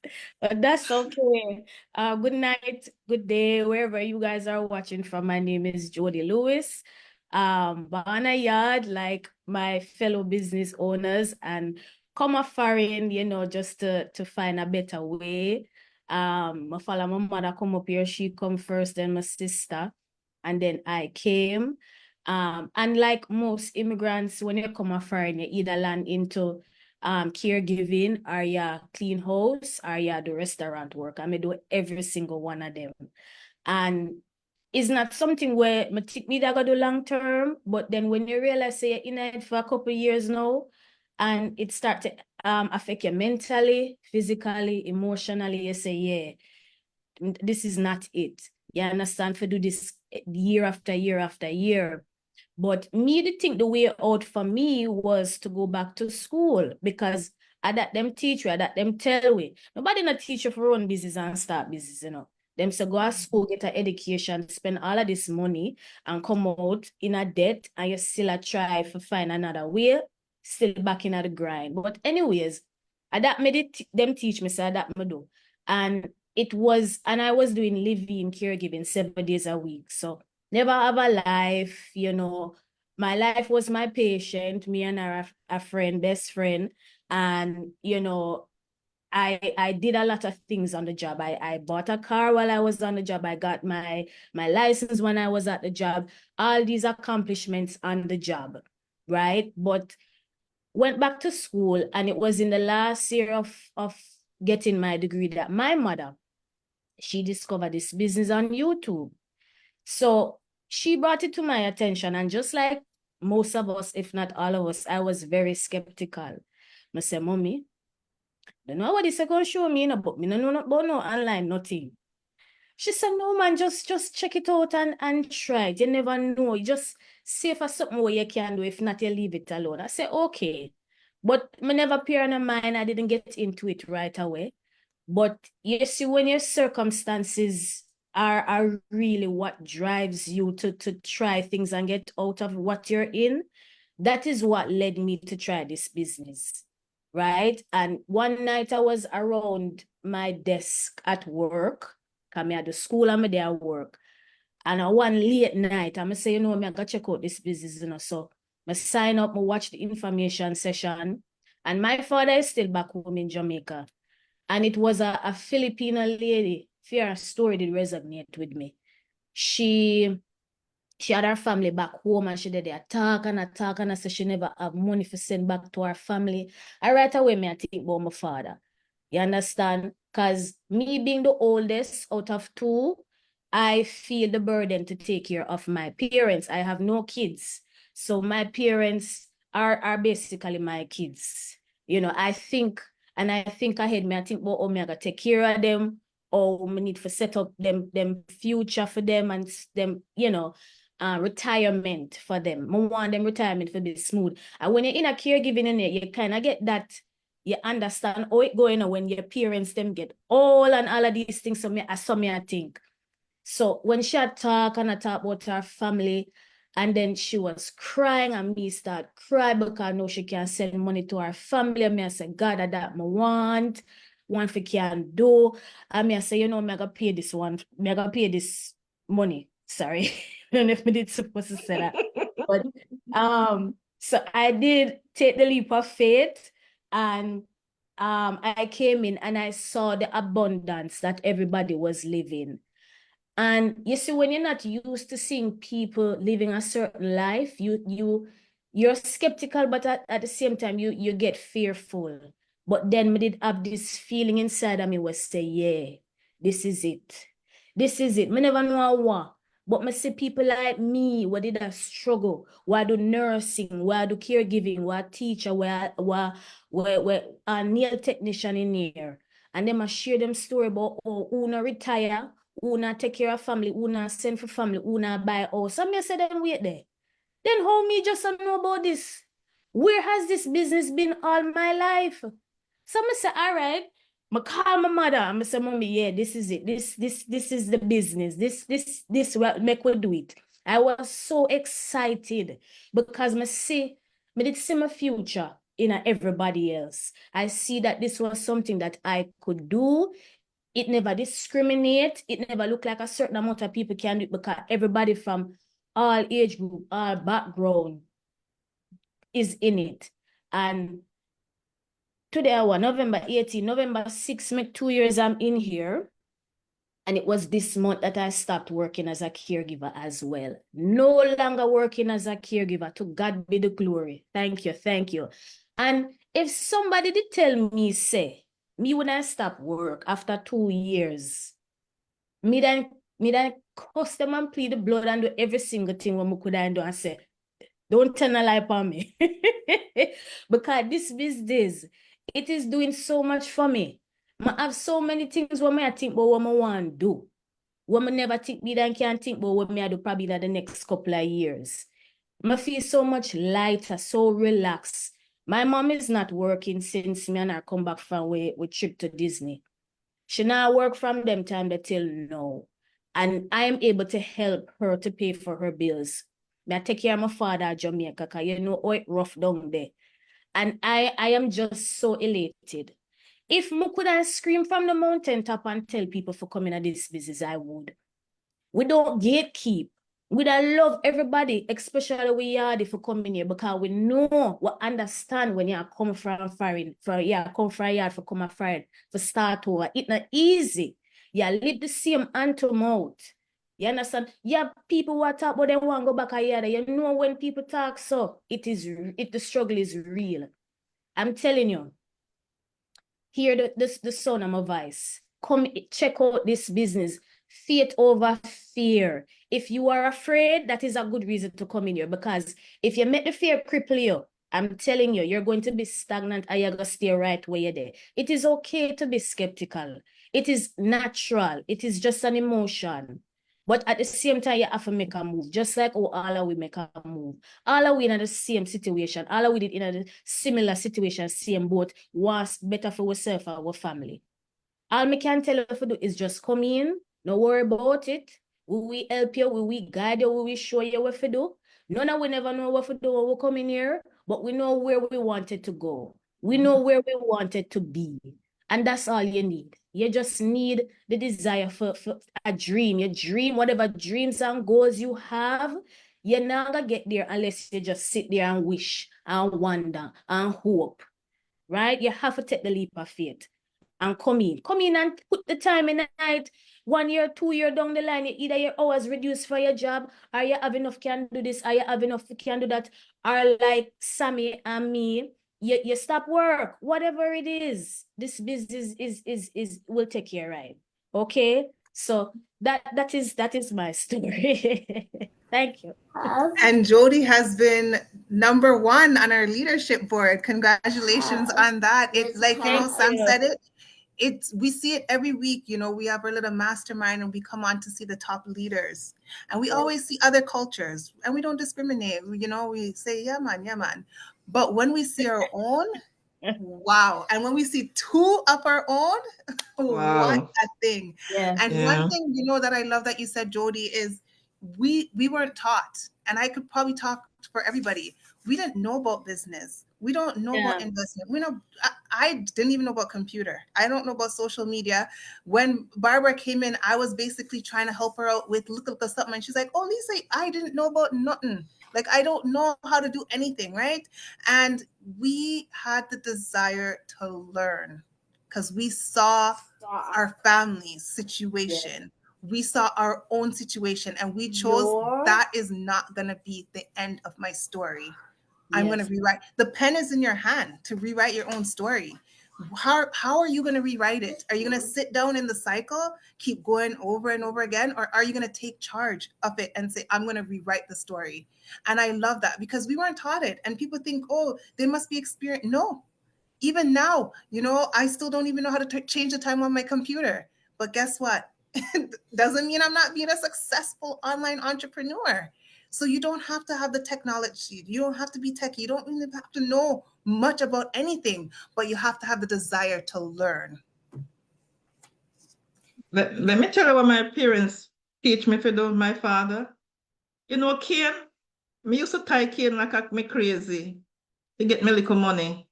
Speaker 4: that's okay. Good night, good day, wherever you guys are watching from. My name is Jody Lewis. Bana Yard, like my fellow business owners, and come a foreign, just to find a better way. My father, my mother come up here, she come first, then my sister, and then I came. And like most immigrants, when you come foreign, you either land into caregiving, or you clean house, or you do restaurant work. I may do every single one of them. And it's not something where me that go do long term, but then when you realize say you're in it for a couple of years now, and it start to affect you mentally, physically, emotionally, you say, yeah, this is not it. You understand? For do this year after year after year. But me, the way out for me was to go back to school, because I that them teach you, I that them tell we. Nobody not teach you for run business and start business, Them say go to school, get an education, spend all of this money and come out in a debt, and you still a try to find another way, still back in the grind. But anyways, I that made it them teach me, so that me do. And I was doing living caregiving 7 days a week. So never have a life, My life was my patient, me and her a friend, best friend. And, I did a lot of things on the job. I bought a car while I was on the job. I got my license when I was at the job. All these accomplishments on the job, right? But went back to school, and it was in the last year of getting my degree that my mother, she discovered this business on YouTube. So she brought it to my attention, and just like most of us, if not all of us, I was very skeptical. I said, Mommy, I don't know what this is going to show me, but me no know about no online, nothing. She said, no, man, just check it out and try it. You never know. You just see for something what you can do. If not, you leave it alone. I said, okay. But me never peer in mind. I didn't get into it right away. But you see, when your circumstances are really what drives you to try things and get out of what you're in, that is what led me to try this business, right? And one night I was around my desk at work, because I had the school and I there at work. And on one late night, I'm say, I gotta check out this business, So I sign up, I watch the information session. And my father is still back home in Jamaica. And it was a Filipino lady. Fear story did resonate with me. She had her family back home and she did attack and I said she never have money for send back to her family. I right away me I think about my father. You understand? Because me being the oldest out of two, I feel the burden to take care of my parents. I have no kids. So my parents are basically my kids. You know, I think ahead me, I think about how me I gotta take care of them, or we need to set up them future for them and them, you know, retirement for them. I want them retirement for be smooth. And when you're in a caregiving in there, you kind of get that, you understand how it going on when your parents them get all and all of these things. So me I think. So when she had talk and I talk about her family, and then she was crying and me start cry because I know she can't send money to her family. And me I say, God, that me want for can do. And me I say, you know, me I gotta pay this one, me I gotta pay this money. Sorry. I don't know if me did supposed to say that. But so I did take the leap of faith, and I came in and I saw the abundance that everybody was living. And you see, when you're not used to seeing people living a certain life, you're skeptical, but at the same time, you get fearful. But then me did have this feeling inside of me was say, yeah, this is it. This is it. Me never know what. But me see people like me, what did I struggle? Why do nursing? Why do caregiving? Why teacher? Why a nail technician in here? And then I share them story about who not retire, who not take care of family, who not send for family, who not buy house. Some me say them wait there. Then how me just know about this? Where has this business been all my life? So I say, all right. I call my mother. I say, mommy, yeah, this is it. This is the business. This what make we do it. I was so excited because me did see my future in everybody else. I see that this was something that I could do. It never discriminate. It never look like a certain amount of people can do it because everybody from all age group, all background is in it. And today, November 18, November 6, make 2 years I'm in here. And it was this month that I stopped working as a caregiver as well. No longer working as a caregiver. To God be the glory. Thank you, thank you. And if somebody did tell me, say, me when I stop work after 2 years, me then cuss them and plead the blood and do every single thing what me could I do and say, don't turn a lie on me. Because this business, it is doing so much for me. I have so many things what I think about what I want to do. What I never think me then can think about what I do probably in the next couple of years. I feel so much lighter, so relaxed. My mom is not working since me and her come back from we trip to Disney. She now work from them time till now. And I'm able to help her to pay for her bills. I take care of my father at Jamaica, because you know how it rough down there. And I am just so elated. If I could I scream from the mountaintop and tell people for coming at this business, I would. We don't gatekeep. We don't love everybody, especially we are for coming here, because we know, we understand when you come from foreign, come from yard for come foreign, for start over. It's not easy. You live the same hand to mouth. You understand? Yeah, people who talk about them want to go back a yard. You know when people talk so, the struggle is real. I'm telling you. Hear the sound of my voice. Come check out this business. Faith over fear. If you are afraid, that is a good reason to come in here, because if you make the fear cripple you, I'm telling you, you're going to be stagnant and you're going to stay right where you're there. It is okay to be skeptical. It is natural. It is just an emotion. But at the same time, you have to make a move. Just like all of we make a move. All of we in the same situation. All of we did in a similar situation, same boat, was better for ourselves and our family. All me can tell you to do is just come in, no worry about it. We will help you, we will guide you, we will show you what to do. None of we never know what to do when we come in here, but we know where we wanted to go. We know where we wanted to be. And that's all you need. You just need the desire for a dream. You dream whatever dreams and goals you have. You're not going to get there unless you just sit there and wish and wonder and hope. Right? You have to take the leap of faith.
Speaker 6: and come in and put the time in the night. 1 year, 2 year down the line, either your hours reduced for your job, or you have enough can do this, or you have enough can do that, or like Sammy and me, you stop work, whatever it is, this business is will take care, right? Okay, so that is my story. Thank you.
Speaker 1: And Jody has been #1 on our leadership board. Congratulations on that. It's like,
Speaker 6: Thank
Speaker 1: Sam
Speaker 6: you.
Speaker 1: said it. We see it every week. We have our little mastermind and we come on to see the top leaders. And we always see other cultures and we don't discriminate. We say, yeah, man, yeah, man. But when we see our own, wow. And when we see 2 of our own, what
Speaker 3: Wow.
Speaker 1: a thing.
Speaker 6: Yeah.
Speaker 1: And
Speaker 3: Yeah.
Speaker 1: one thing, that I love that you said, Jody, is we weren't taught, and I could probably talk for everybody. We didn't know about business. We don't know about investment. I didn't even know about computer. I don't know about social media. When Barbara came in, I was basically trying to help her out with look something. And she's like, oh, Lisa, I didn't know about nothing. Like, I don't know how to do anything, right? And we had the desire to learn because we saw our family's situation. We saw our own situation and we chose that is not going to be the end of my story. I'm going to rewrite. The pen is in your hand to rewrite your own story. How are you going to rewrite it? Are you going to sit down in the cycle, keep going over and over again? Or are you going to take charge of it and say, I'm going to rewrite the story? And I love that because we weren't taught it. And people think, oh, they must be experienced. No, even now, I still don't even know how to change the time on my computer. But guess what? It doesn't mean I'm not being a successful online entrepreneur. So you don't have to have the technology. You don't have to be techy. You don't even have to know much about anything, but you have to have the desire to learn.
Speaker 3: Let me tell you what my parents teach me for do, my father. Cane, me used to tie cane like me crazy to get me little money.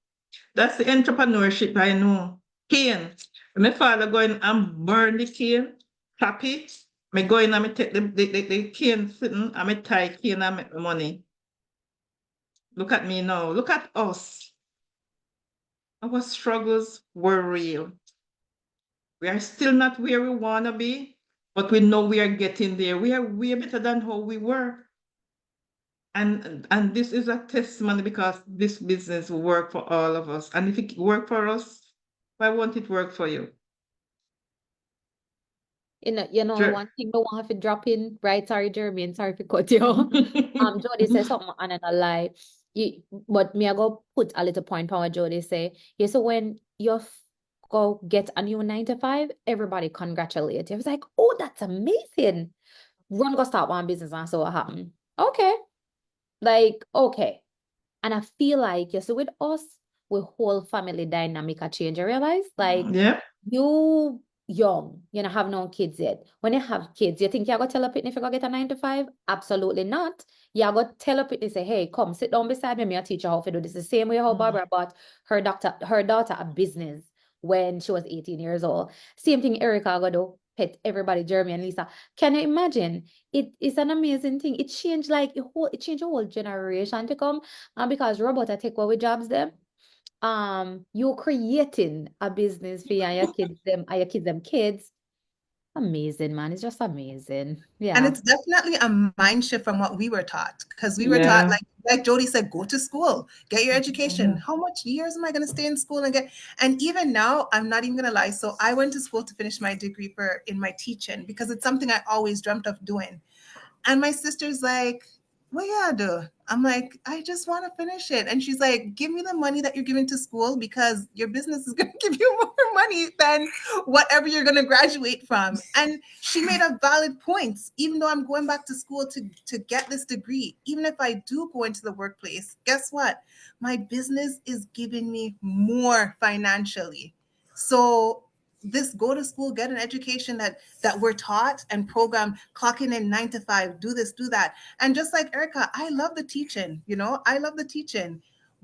Speaker 3: That's the entrepreneurship I know. Cane. My father go in and burn the cane, tap it. Me go in and me take the cane sitting and me tie cane and make my money. Look at me now. Look at us. Our struggles were real. We are still not where we want to be, but we know we are getting there. We are way better than how we were. And this is a testimony because this business will work for all of us. And if it work for us, why won't it work for you? Sure.
Speaker 2: One thing I want to drop in, right? Sorry, Jeremy, and sorry for cut you. Jody said something and I lie. But me, I go put a little point on what Jody say. Yeah, so when you go get a new 9 to 5, everybody congratulate you. It's like, oh, that's amazing. Run go start one business and so what happened? Okay. Like, okay. And I feel like, you see, with us, we whole family dynamic a change. You realize? Like,
Speaker 3: Yeah.
Speaker 2: you young, you don't have no kids yet. When you have kids, you think you're going to tell a pitney if you go get a 9 to 5? Absolutely not. You're going to tell a pitney, say, hey, come sit down beside me, I'll teach you how to do this. The same way how Barbara bought her daughter a business when she was 18 years old. Same thing Erica go do. Pet everybody, Jeremy and Lisa. Can you imagine? It is an amazing thing. It changed a whole generation to come. And because robots take away jobs them, you're creating a business for you and your kids. Amazing, man. It's just amazing. Yeah.
Speaker 1: And it's definitely a mind shift from what we were taught because we were
Speaker 3: Yeah.
Speaker 1: taught, like Jody said, go to school, get your education. How much years am I going to stay in school and even now, I'm not even going to lie. So I went to school to finish my degree in my teaching because it's something I always dreamt of doing. And my sister's like, what you do? I'm like, I just want to finish it. And she's like, give me the money that you're giving to school because your business is going to give you more money than whatever you're going to graduate from. And she made a valid point. Even though I'm going back to school to get this degree, even if I do go into the workplace, guess what? My business is giving me more financially. So this go to school, get an education that we're taught and programmed, clocking in 9 to 5, do this, do that. And just like Erica, I love the teaching, I love the teaching.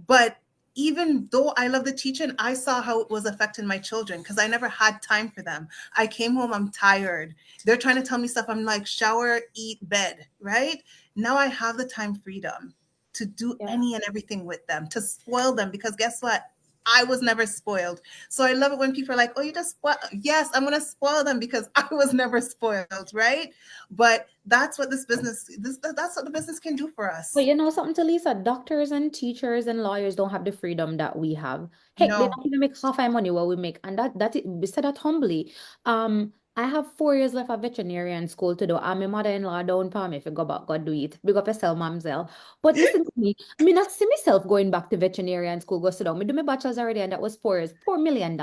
Speaker 1: But even though I love the teaching, I saw how it was affecting my children because I never had time for them. I came home, I'm tired. They're trying to tell me stuff. I'm like, shower, eat, bed, right? Now I have the time freedom to do any and everything with them, to spoil them because guess what? I was never spoiled. So I love it when people are like, oh, you just spoil. Yes, I'm going to spoil them because I was never spoiled, right? But that's what that's what the business can do for us.
Speaker 2: But you know something, to Lisa, doctors and teachers and lawyers don't have the freedom that we have. Heck, they
Speaker 1: No,
Speaker 2: don't even make half our money what we make. And we said that humbly. I have 4 years left of veterinarian school to do. And my mother-in-law don't pay me if you go back, go do it. Big up yourself, mamsel. But listen to me, I mean, I see myself going back to veterinarian school, go sit down. Me do my bachelor's already, and that was 4 years, $4 million.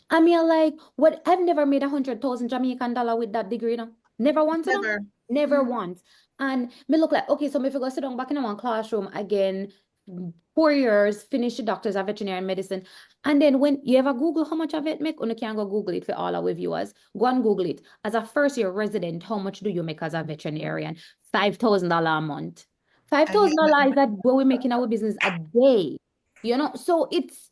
Speaker 2: I mean, like, what, I've never made 100,000 Jamaican dollar with that degree, no? Never once, you know?
Speaker 1: never.
Speaker 2: Never once. And me look like, okay, so me if you go sit down back in one classroom again, 4 years, finish the doctors of veterinary medicine. And then when you ever Google how much of it make, you can go Google it for all our viewers. Go and Google it. As a first-year resident, how much do you make as a veterinarian? $5,000 a month. $5,000 is that what we make in our business a day. You know, so it's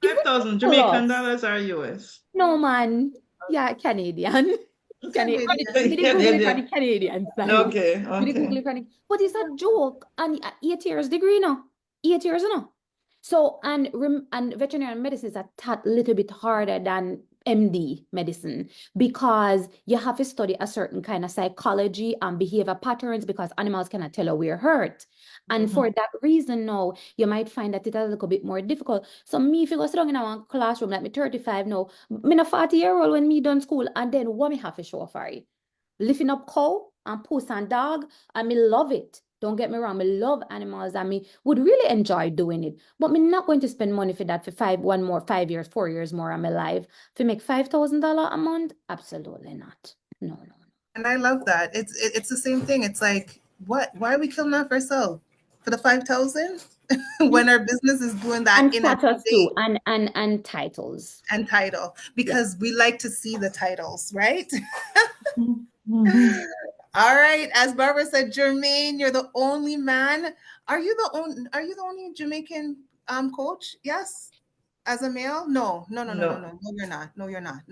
Speaker 3: 5,000 Jamaican
Speaker 2: ridiculous.
Speaker 3: dollars or US?
Speaker 2: No, man. Yeah, Canadian. Canadian.
Speaker 1: Canadian.
Speaker 2: Me dey Google it on the Canadian side.
Speaker 3: Okay,
Speaker 2: Me dey Google
Speaker 3: okay.
Speaker 2: it on the- But it's a joke. And 8 years degree now. 8 years, you know. So, and veterinary medicine is a little bit harder than MD medicine because you have to study a certain kind of psychology and behavior patterns because animals cannot tell you we're hurt. And for that reason now, you might find that it's a little bit more difficult. So me, if you go sit down in a classroom, like me 35 now, me a 40-year-old when me done school, and then what me have to show for it? Lifting up cow and puss and dog, and me love it. Don't get me wrong, me love animals and me would really enjoy doing it. But me not going to spend money for that for 5 years, 4 years more of my life. To make $5,000 a month? Absolutely not. No, no.
Speaker 1: And I love that. It's the same thing. It's like, what? Why are we killing off ourselves for the 5,000 when our business is doing that
Speaker 2: And
Speaker 1: in a
Speaker 2: status
Speaker 1: day
Speaker 2: too, and titles.
Speaker 1: and title? Because we like to see the titles, right? All right. As Barbara said, Jermaine, you're the only man. Are you the only Jamaican coach? Yes. As a male? No, you're not. No, you're not. No,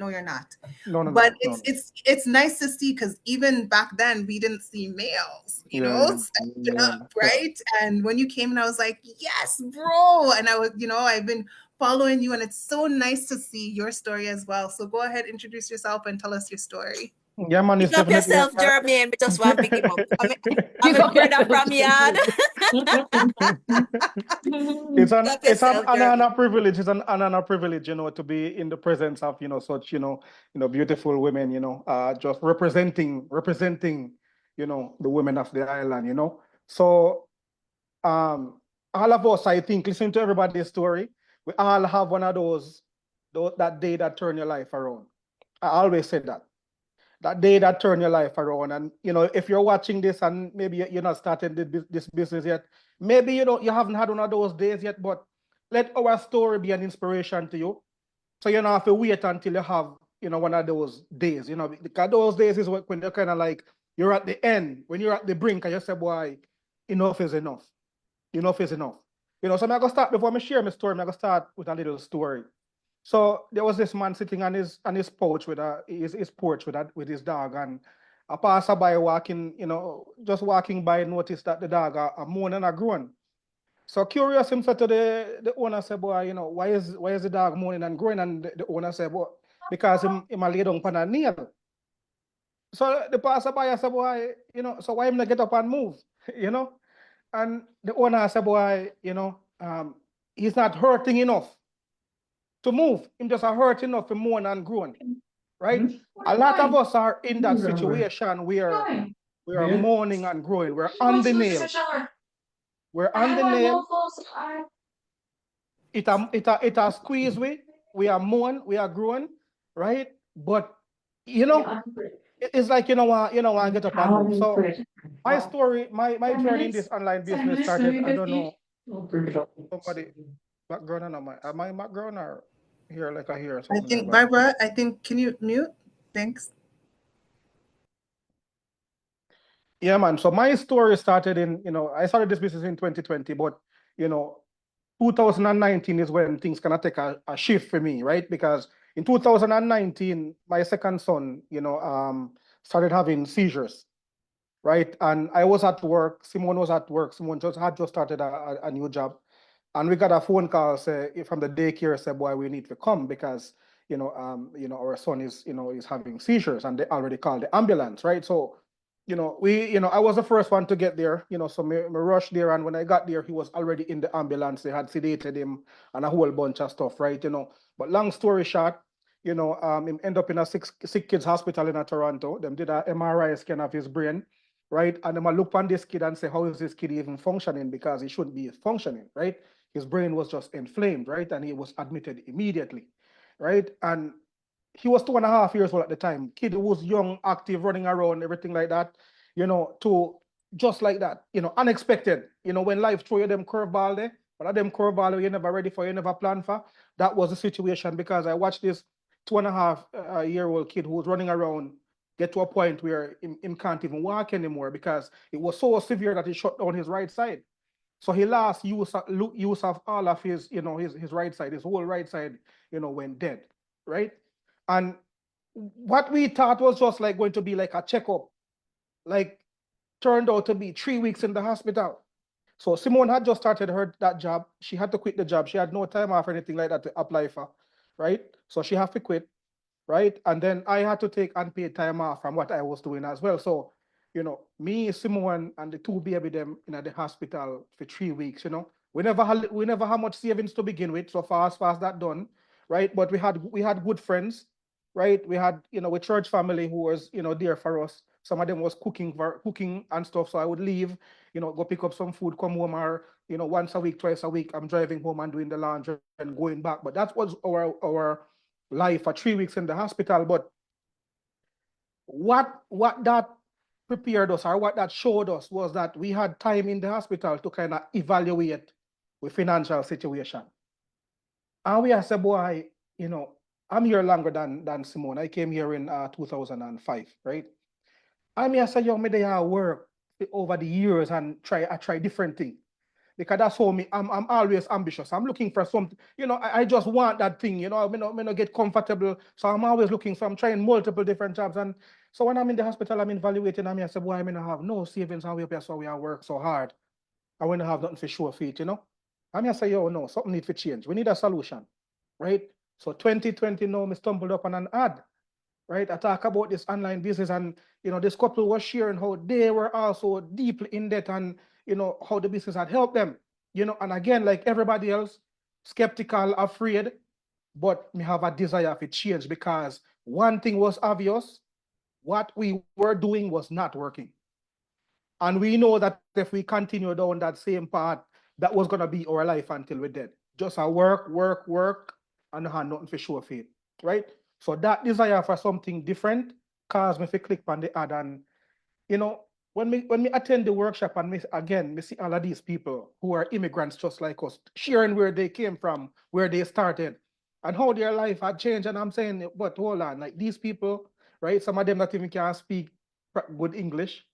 Speaker 1: you're not.
Speaker 7: No, no,
Speaker 1: But
Speaker 7: no, no.
Speaker 1: it's nice to see because even back then we didn't see males,
Speaker 7: Yeah,
Speaker 1: stepping
Speaker 7: yeah,
Speaker 1: up, right? And when you came and I was like, yes, bro. And I was, I've been following you and it's so nice to see your story as well. So go ahead, introduce yourself and tell us your story.
Speaker 7: Yeah, man, it's
Speaker 5: Pick up
Speaker 7: definitely
Speaker 5: yourself, Jermaine. We just want to pick him up. I'm
Speaker 2: Pick
Speaker 5: a
Speaker 2: up
Speaker 5: brother
Speaker 2: yourself,
Speaker 5: from yard.
Speaker 7: it's an
Speaker 5: Pick up
Speaker 7: it's an
Speaker 5: yourself,
Speaker 7: honor and
Speaker 5: Jermaine.
Speaker 7: a privilege. It's an honor and a privilege, to be in the presence of such beautiful women, just representing the women of the island, So all of us, I think, listen to everybody's story. We all have one of those that day that turn your life around. I always say that day that turn your life around. And if you're watching this and maybe you're not starting this business yet, maybe you haven't had one of those days yet, but let our story be an inspiration to you. So you don't have to wait until you have one of those days, because those days is when you're kind of like you're at the end, when you're at the brink and you say, boy, enough is enough. Enough is enough. So I'm gonna start before I share my story, I'm gonna start with a little story. So there was this man sitting on his porch with with his dog, and a passerby walking, just walking by, noticed that the dog are moaning and groaning. So curious, him said to the owner, said, boy, why is the dog moaning and groaning? And the owner said, boy, because him a lay down on a nail. So the passerby said, boy, so why him not get up and move? And the owner said, boy, he's not hurting enough to move. Him just hurt enough to moan and groan, right? A lot of us are in that situation where we are moaning and groaning. We're on the nail. We're on the nail. It has squeezed we are moan, we are groan, right? But it's like you know what get up and move. So my story, my journey in this online business started. I don't know somebody background or am I background or here like I hear
Speaker 1: I
Speaker 7: something.
Speaker 1: think, Barbara, can you mute? Thanks.
Speaker 7: Yeah, man. So my story started in, I started this business in 2020, but 2019 is when things kind of take a shift for me, right? Because in 2019, my second son, started having seizures, right? And I was at work. Simone was at work. Simone had just started a new job. And we got a phone call say from the daycare say, boy, we need to come because our son is is having seizures, and they already called the ambulance, right? So I was the first one to get there, so me rushed there, and when I got there, he was already in the ambulance. They had sedated him and a whole bunch of stuff, right? But long story short, him end up in a sick kids hospital in Toronto. Them did a MRI scan of his brain, right? And them a look on this kid and say, how is this kid even functioning? Because he shouldn't be functioning, right? His brain was just inflamed, right? And he was admitted immediately, right? And he was 2.5 years old at the time. Kid who was young, active, running around, everything like that, to just like that, unexpected. When life throw you them curveball there, but them curveball you never ready for, you never plan for. That was the situation, because I watched this 2.5 year old kid who was running around get to a point where him can't even walk anymore because it was so severe that he shut down his right side. So he lost use of all of his, his right side, his whole right side, went dead, right? And what we thought was just like going to be like a checkup, like turned out to be 3 weeks in the hospital. So Simone had just started that job. She had to quit the job. She had no time off or anything like that to apply for, right? So she had to quit, right? And then I had to take unpaid time off from what I was doing as well. So, me, Simone, and the two baby them in the hospital for 3 weeks. We never had much savings to begin with. So fast that done, right? But we had good friends, right? We had with church family who was there for us. Some of them was cooking and stuff. So I would leave, go pick up some food, come home, or once a week, twice a week, I'm driving home and doing the laundry and going back. But that was our life for 3 weeks in the hospital. But what that prepared us, or what that showed us, was that we had time in the hospital to kind of evaluate the financial situation. And we said, boy, I'm here longer than Simone. I came here in 2005, right? And I said, yo, me there work over the years and I try different things. Because that's how I'm always ambitious. I'm looking for something, I just want that thing, I not get comfortable. So I'm always looking, so I'm trying multiple different jobs. And so when I'm in the hospital, I'm evaluating, and I say, boy, I mean, I have no savings, and we up here, so we are work so hard. I want to have nothing for sure feet, And I say, yo, no, something need to change. We need a solution, right? So 2020 now, me stumbled up on an ad, right? I talk about this online business, and this couple was sharing how they were also deeply in debt, and how the business had helped them. And again, like everybody else, skeptical, afraid, but me have a desire for change, because one thing was obvious: what we were doing was not working. And we know that if we continue down that same path, that was gonna be our life until we're dead. Just a work, and have nothing for sure faith, right? So that desire for something different caused me to click on the ad. And when me attend the workshop, and me see all of these people who are immigrants just like us, sharing where they came from, where they started, and how their life had changed. And I'm saying, but hold on, like these people, right? Some of them not even can speak good English,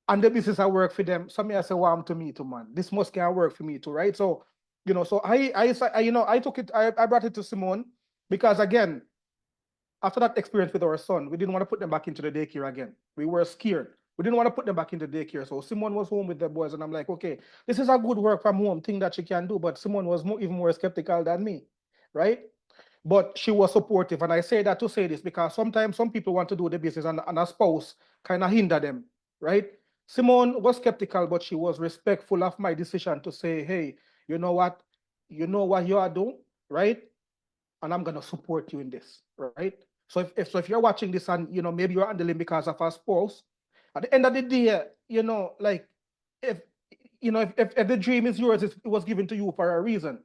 Speaker 7: and the business I work for them. Some may say, well, I'm to me too, man. This must can work for me too, right? So, so I took it, I brought it to Simone, because again, after that experience with our son, we didn't want to put them back into the daycare again. We were scared. We didn't want to put them back into daycare. So Simone was home with the boys, and I'm like, okay, this is a good work from home thing that she can do. But Simone was even more skeptical than me, right? But she was supportive. And I say that to say this because sometimes some people want to do the business, and a spouse kind of hinder them, right? Simone was skeptical, but she was respectful of my decision to say, hey, you know what? You know what you are doing, right? And I'm gonna support you in this, right? So if you're watching this, and maybe you're handling because of a spouse, at the end of the day, like if if the dream is yours, it was given to you for a reason,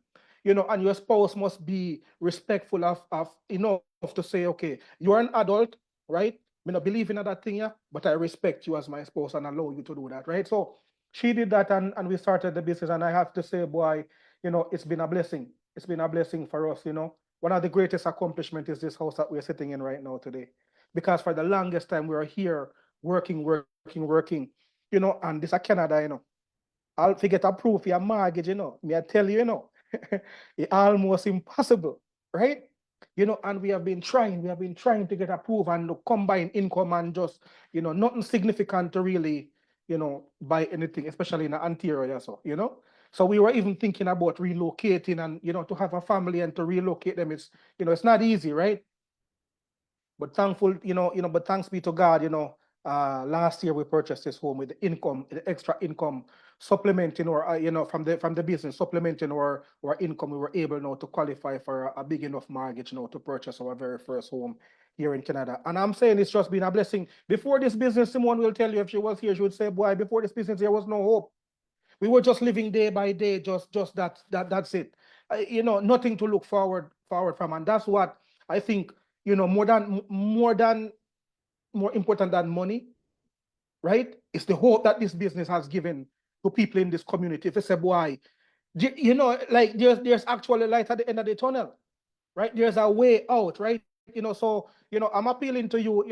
Speaker 7: and your spouse must be respectful of enough to say, okay, you're an adult, right? Me not believe in that thing, yeah, but I respect you as my spouse and allow you to do that, right? So she did that, and we started the business, and I have to say, boy, it's been a blessing. It's been a blessing for us, One of the greatest accomplishments is this house that we're sitting in right now today. Because for the longest time we were here working, and this is Canada, I'll forget a proof your mortgage, Me I tell you, it's almost impossible, right? And we have been trying to get approved and to combine income, and just, nothing significant to really, buy anything, especially in the Ontario, so, So we were even thinking about relocating and, to have a family and to relocate them. It's not easy, right? But but thanks be to God, last year we purchased this home with the extra income supplementing or, from the business supplementing our income. We were able now to qualify for a big enough mortgage now to purchase our very first home here in Canada. And I'm saying it's just been a blessing. Before this business, Simone will tell you, if she was here, she would say, boy, before this business, there was no hope. We were just living day by day, just that's it. Nothing to look forward from. And that's what I think, more important than money, right? It's the hope that this business has given to people in this community. If they say, boy, like there's actually light at the end of the tunnel, right? There's a way out, right? So I'm appealing to you,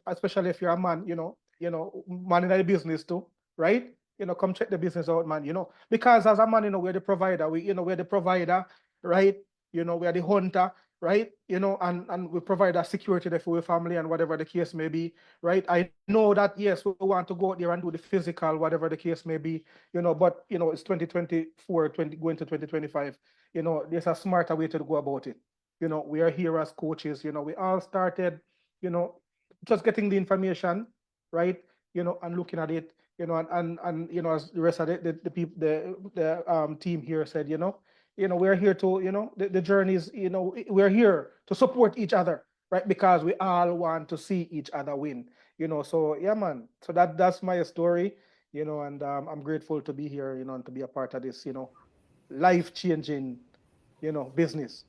Speaker 7: especially if you're a man, man in the business too, right? Come check the business out, man. Because as a man, we're the provider. We're the provider, right? We're the hunter, right? And we provide that security there for your family and whatever the case may be, right? I know that yes, we want to go out there and do the physical, whatever the case may be, but it's 2024, going to 2025. There's a smarter way to go about it. We are here as coaches. We all started, just getting the information, right? And looking at it, and as the rest of the people, the team here said, we're here to, the journeys, we're here to support each other, right? Because we all want to see each other win, So yeah, man. So that's my story, and I'm grateful to be here, and to be a part of this, life-changing, business.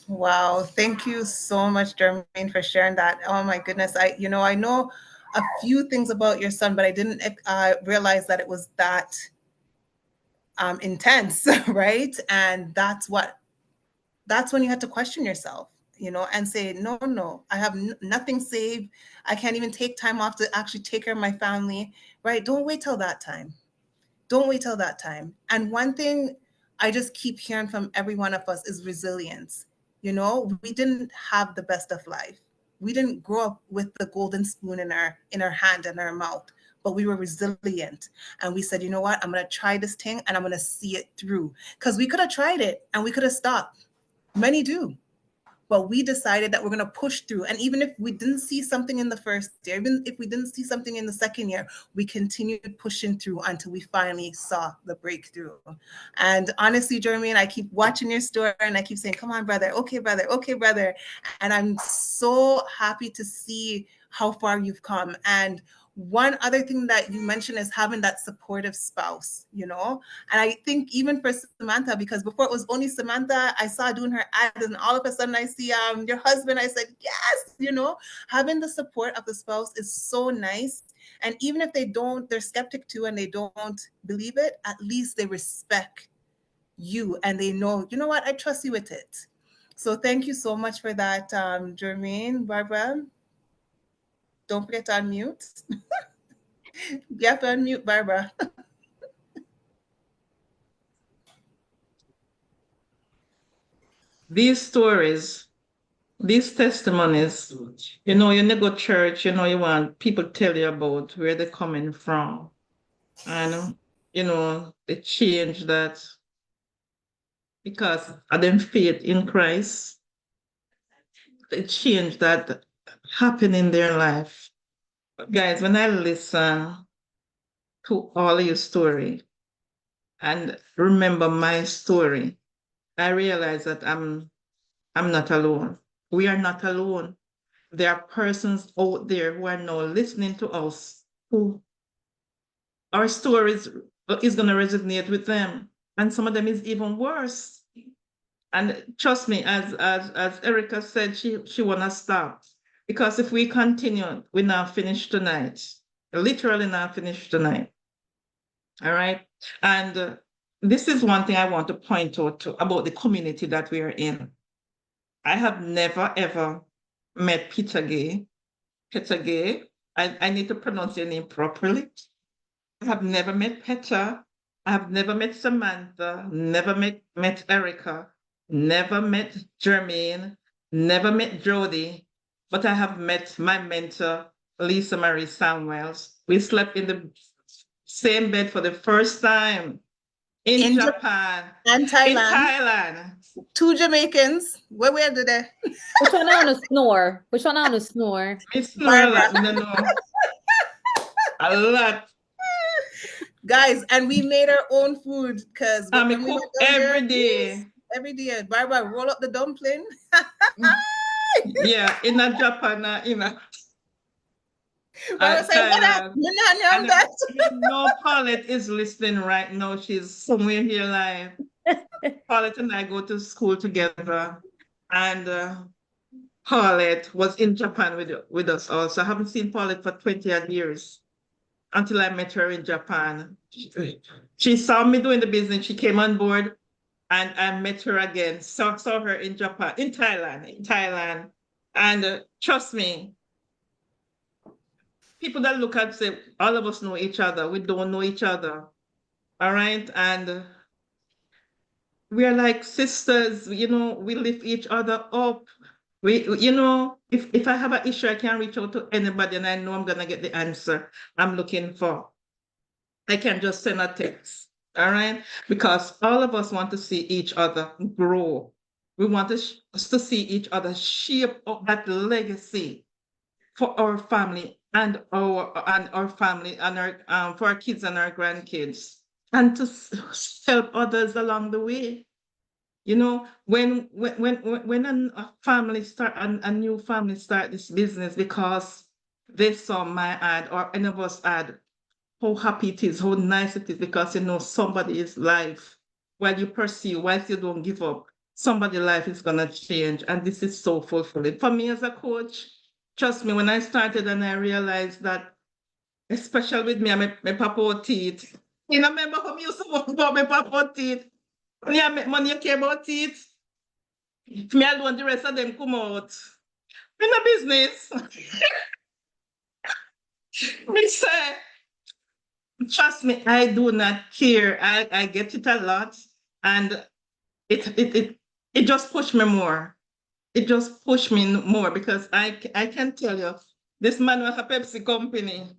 Speaker 1: Wow, thank you so much, Jermaine, for sharing that. Oh my goodness, I know a few things about your son, but I didn't realize that it was that intense, right? And that's when you had to question yourself, and say, no, I have nothing saved. I can't even take time off to actually take care of my family, right? Don't wait till that time. Don't wait till that time. And one thing I just keep hearing from every one of us is resilience. We didn't have the best of life. We didn't grow up with the golden spoon in our hand and our mouth, but we were resilient. And we said, you know what? I'm going to try this thing and I'm going to see it through. Because we could have tried it and we could have stopped. Many do. But we decided that we're going to push through. And even if we didn't see something in the first year, even if we didn't see something in the second year, we continued pushing through until we finally saw the breakthrough. And honestly, Jermaine, I keep watching your story and I keep saying, come on, brother. Okay, brother. Okay, brother. And I'm so happy to see how far you've come. And one other thing that you mentioned is having that supportive spouse, And I think even for Samantha, because before it was only Samantha, I saw doing her ads, and all of a sudden I see your husband. I said, yes, having the support of the spouse is so nice. And even if they're skeptic too, and they don't believe it, at least they respect you and they know, you know what, I trust you with it. So thank you so much for that, Jermaine. Barbara, don't forget to unmute. You have to unmute, Barbara.
Speaker 3: These stories, these testimonies, you never go to church, you want people to tell you about where they're coming from. And, the change that because of them faith in Christ, the change that happened in their life. Guys, when I listen to all your story and remember my story, I realize that I'm not alone. We are not alone. There are persons out there who are now listening to us who our stories is going to resonate with them. And some of them is even worse. And trust me, as Erica said, she wanna stop. Because if we continue, we're not finished tonight. Literally not finished tonight. All right. And this is one thing I want to point out about the community that we are in. I have never ever met Peter Gay. Peter Gay. I need to pronounce your name properly. I have never met Petra. I have never met Samantha, never met Erica, never met Jermaine, never met Jody, but I have met my mentor, Lisa Marie Samuels. We slept in the same bed for the first time in
Speaker 1: In
Speaker 3: Japan,
Speaker 1: and
Speaker 3: in
Speaker 1: Thailand.
Speaker 3: Thailand.
Speaker 1: 2 Jamaicans. Where do they?
Speaker 2: Which one I want to snore? Which one I want to snore?
Speaker 3: Me snore a
Speaker 1: Barbara.
Speaker 3: lot, me don't know. A lot.
Speaker 1: Guys, and we made our own food because
Speaker 3: I
Speaker 1: when we went
Speaker 3: cook
Speaker 1: down there,
Speaker 3: every day.
Speaker 1: every day, Barbara roll up the dumpling.
Speaker 3: Yeah, in a Japan,
Speaker 1: Barbara say, what that?
Speaker 3: Thailand.
Speaker 1: You not know
Speaker 3: And
Speaker 1: that?
Speaker 3: you know Paulette is listening right now. She's somewhere here live. Paulette and I go to school together. And Paulette was in Japan with us also. I haven't seen Paulette for 20 odd years until I met her in Japan. She saw me doing the business. She came on board and I met her again. Saw her in Japan, in Thailand. And trust me, people that look at say, all of us know each other. We don't know each other. All right. And we are like sisters, we lift each other up. If I have an issue, I can reach out to anybody and I know I'm gonna get the answer I'm looking for. I can just send a text. All right. Because all of us want to see each other grow. We want to see each other shape up that legacy for our family and our family and our for our kids and our grandkids, and to help others along the way. When a family start a new family start this business because they saw my ad or any of us ad, how happy it is, how nice it is, because somebody's life, while you pursue, whilst you don't give up, somebody's life is gonna change. And this is so fulfilling. For me as a coach, trust me, when I started and I realized that, especially with me, my papa teeth. You know, remember how me used to work about my papa teeth? When you make money, you care about teeth. If me alone, the rest of them come out. In a business. Me say, trust me, I do not care. I get it a lot. And it just pushed me more. It just pushed me more because I can tell you, this man was a Pepsi company.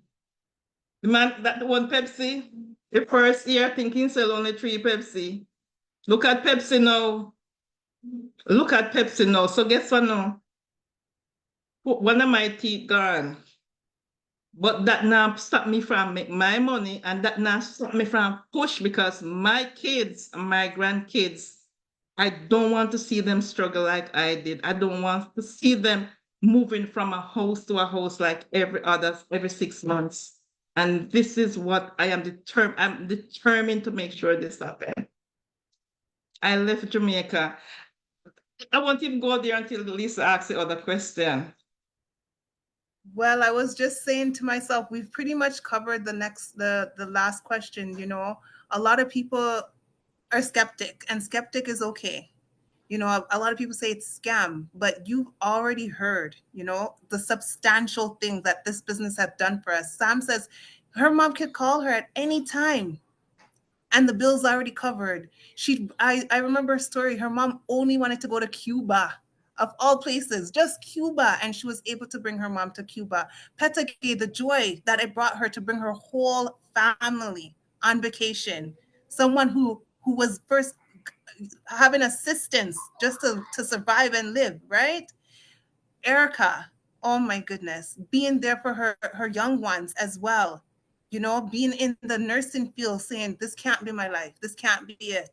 Speaker 3: The man that won Pepsi, the first year, I think he sell only 3 Pepsi. Look at Pepsi now. Look at Pepsi now. So guess what now? One of my teeth gone. But that now stop me from make my money, and that now stop me from push, because my kids and my grandkids, I don't want to see them struggle like I did. I don't want to see them moving from a house to a house like every 6 months. And this is what I'm determined to make sure this happens. I left Jamaica. I won't even go there until Lisa asks the other question.
Speaker 1: Well, I was just saying to myself, we've pretty much covered the last question. A lot of people are skeptic, and skeptic is okay. A lot of people say it's scam, but you've already heard, the substantial thing that this business has done for us. Sam says her mom could call her at any time and the bill's already covered. I remember a story. Her mom only wanted to go to Cuba, of all places, just Cuba, and she was able to bring her mom to Cuba. Petake, the joy that it brought her to bring her whole family on vacation. Someone who was first having assistance just to survive and live, right? Erica, oh my goodness, being there for her young ones as well. Being in the nursing field, saying this can't be my life, this can't be it.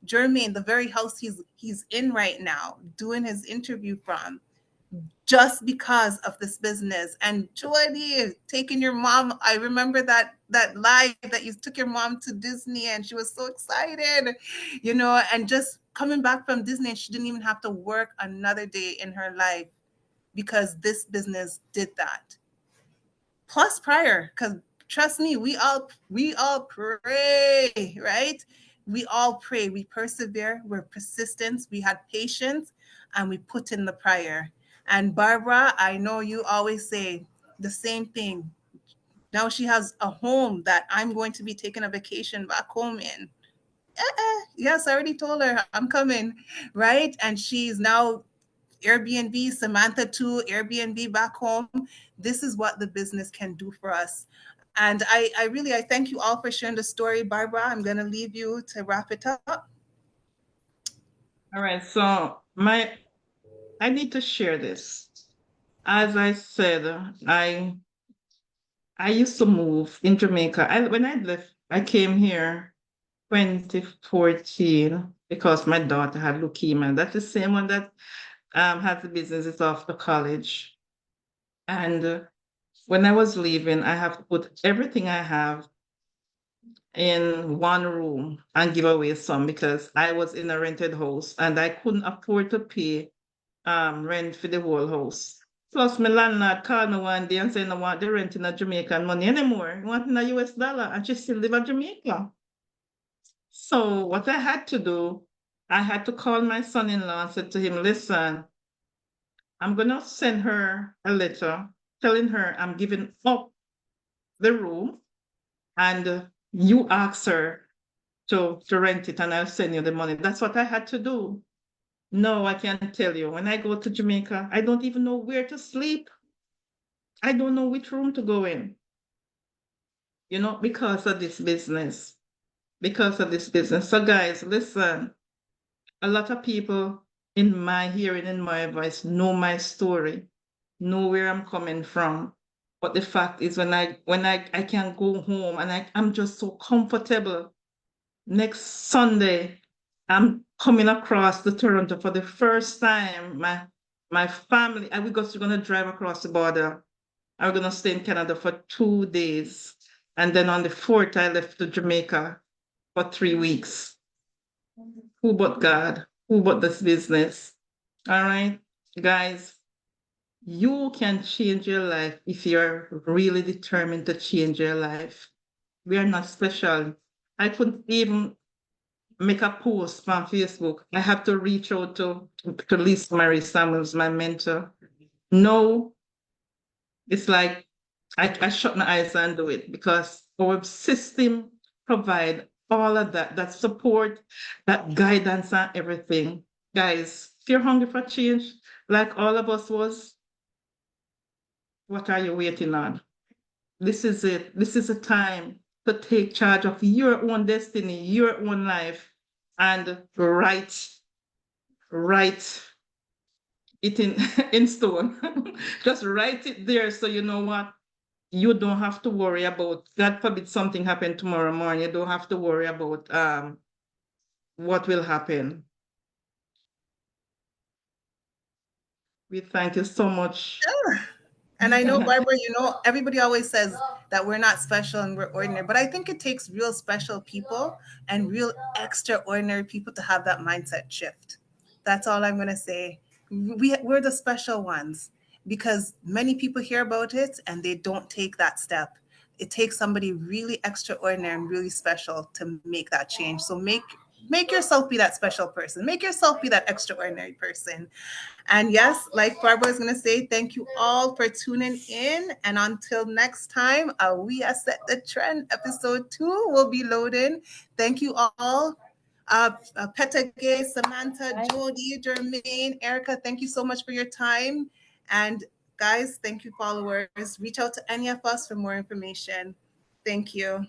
Speaker 1: Jermaine, the very house he's in right now, doing his interview from, just because of this business. And Jordy, taking your mom, I remember that live that you took your mom to Disney and she was so excited, and just coming back from Disney and she didn't even have to work another day in her life because this business did that. Plus prior, because trust me, we all pray, right? We all pray, we persevere, we're persistent, we had patience, and we put in the prior. And Barbara, I know you always say the same thing. Now she has a home that I'm going to be taking a vacation back home in. Yes, I already told her I'm coming, right? And she's now Airbnb, Samantha too, Airbnb back home. This is what the business can do for us. And I really, I thank you all for sharing the story. Barbara, I'm going to leave you to wrap it up.
Speaker 3: All right, so I need to share this. As I said, I used to move in Jamaica. When I left, I came here 2014 because my daughter had leukemia. That's the same one that has the businesses after college. And when I was leaving, I have to put everything I have in one room and give away some because I was in a rented house and I couldn't afford to pay rent for the whole house. Plus, my landlord called me one day and said, "I want the rent in a Jamaican money anymore. I want in a US dollar." And she still live in Jamaica. So what I had to do, I had to call my son-in-law and said to him, "Listen, I'm gonna send her a letter telling her I'm giving up the room and you ask her to rent it and I'll send you the money." That's what I had to do. No, I can't tell you. When I go to Jamaica, I don't even know where to sleep. I don't know which room to go in, because of this business. Because of this business. So guys, listen, a lot of people in my hearing, in my voice, know my story, know where I'm coming from. But the fact is when I can go home and I'm just so comfortable. Next Sunday, I'm coming across the Toronto for the first time. My family, and we're gonna drive across the border. I'm gonna stay in Canada for 2 days. And then on the 4th, I left to Jamaica for 3 weeks. Who but God? Who but this business? All right, guys, you can change your life if you're really determined to change your life. We are not special. I couldn't even make a post on Facebook. I have to reach out to Lisa Marie Samuels, my mentor. No, it's like I shut my eyes and do it because our system provide all of that support, that guidance and everything. Guys, if you're hungry for change, like all of us was, what are you waiting on? This is it. This is a time to take charge of your own destiny, your own life, and write it in, in stone. Just write it there so you know what? You don't have to worry about, God forbid something happen tomorrow morning. You don't have to worry about what will happen. We thank you so much.
Speaker 1: And I know, Barbara, everybody always says that we're not special and we're ordinary, but I think it takes real special people and real extraordinary people to have that mindset shift. That's all I'm going to say. We're the special ones because many people hear about it and they don't take that step. It takes somebody really extraordinary and really special to make that change. So make yourself be that special person. Make yourself be that extraordinary person. And yes, like Barbara is going to say, thank you all for tuning in. And until next time, We Are Set the Trend episode 2 will be loading. Thank you all. Peta Gay, Samantha,
Speaker 2: Bye.
Speaker 1: Jody, Jermaine, Erica, thank you so much for your time. And guys, thank you, followers. Reach out to any of us for more information. Thank you.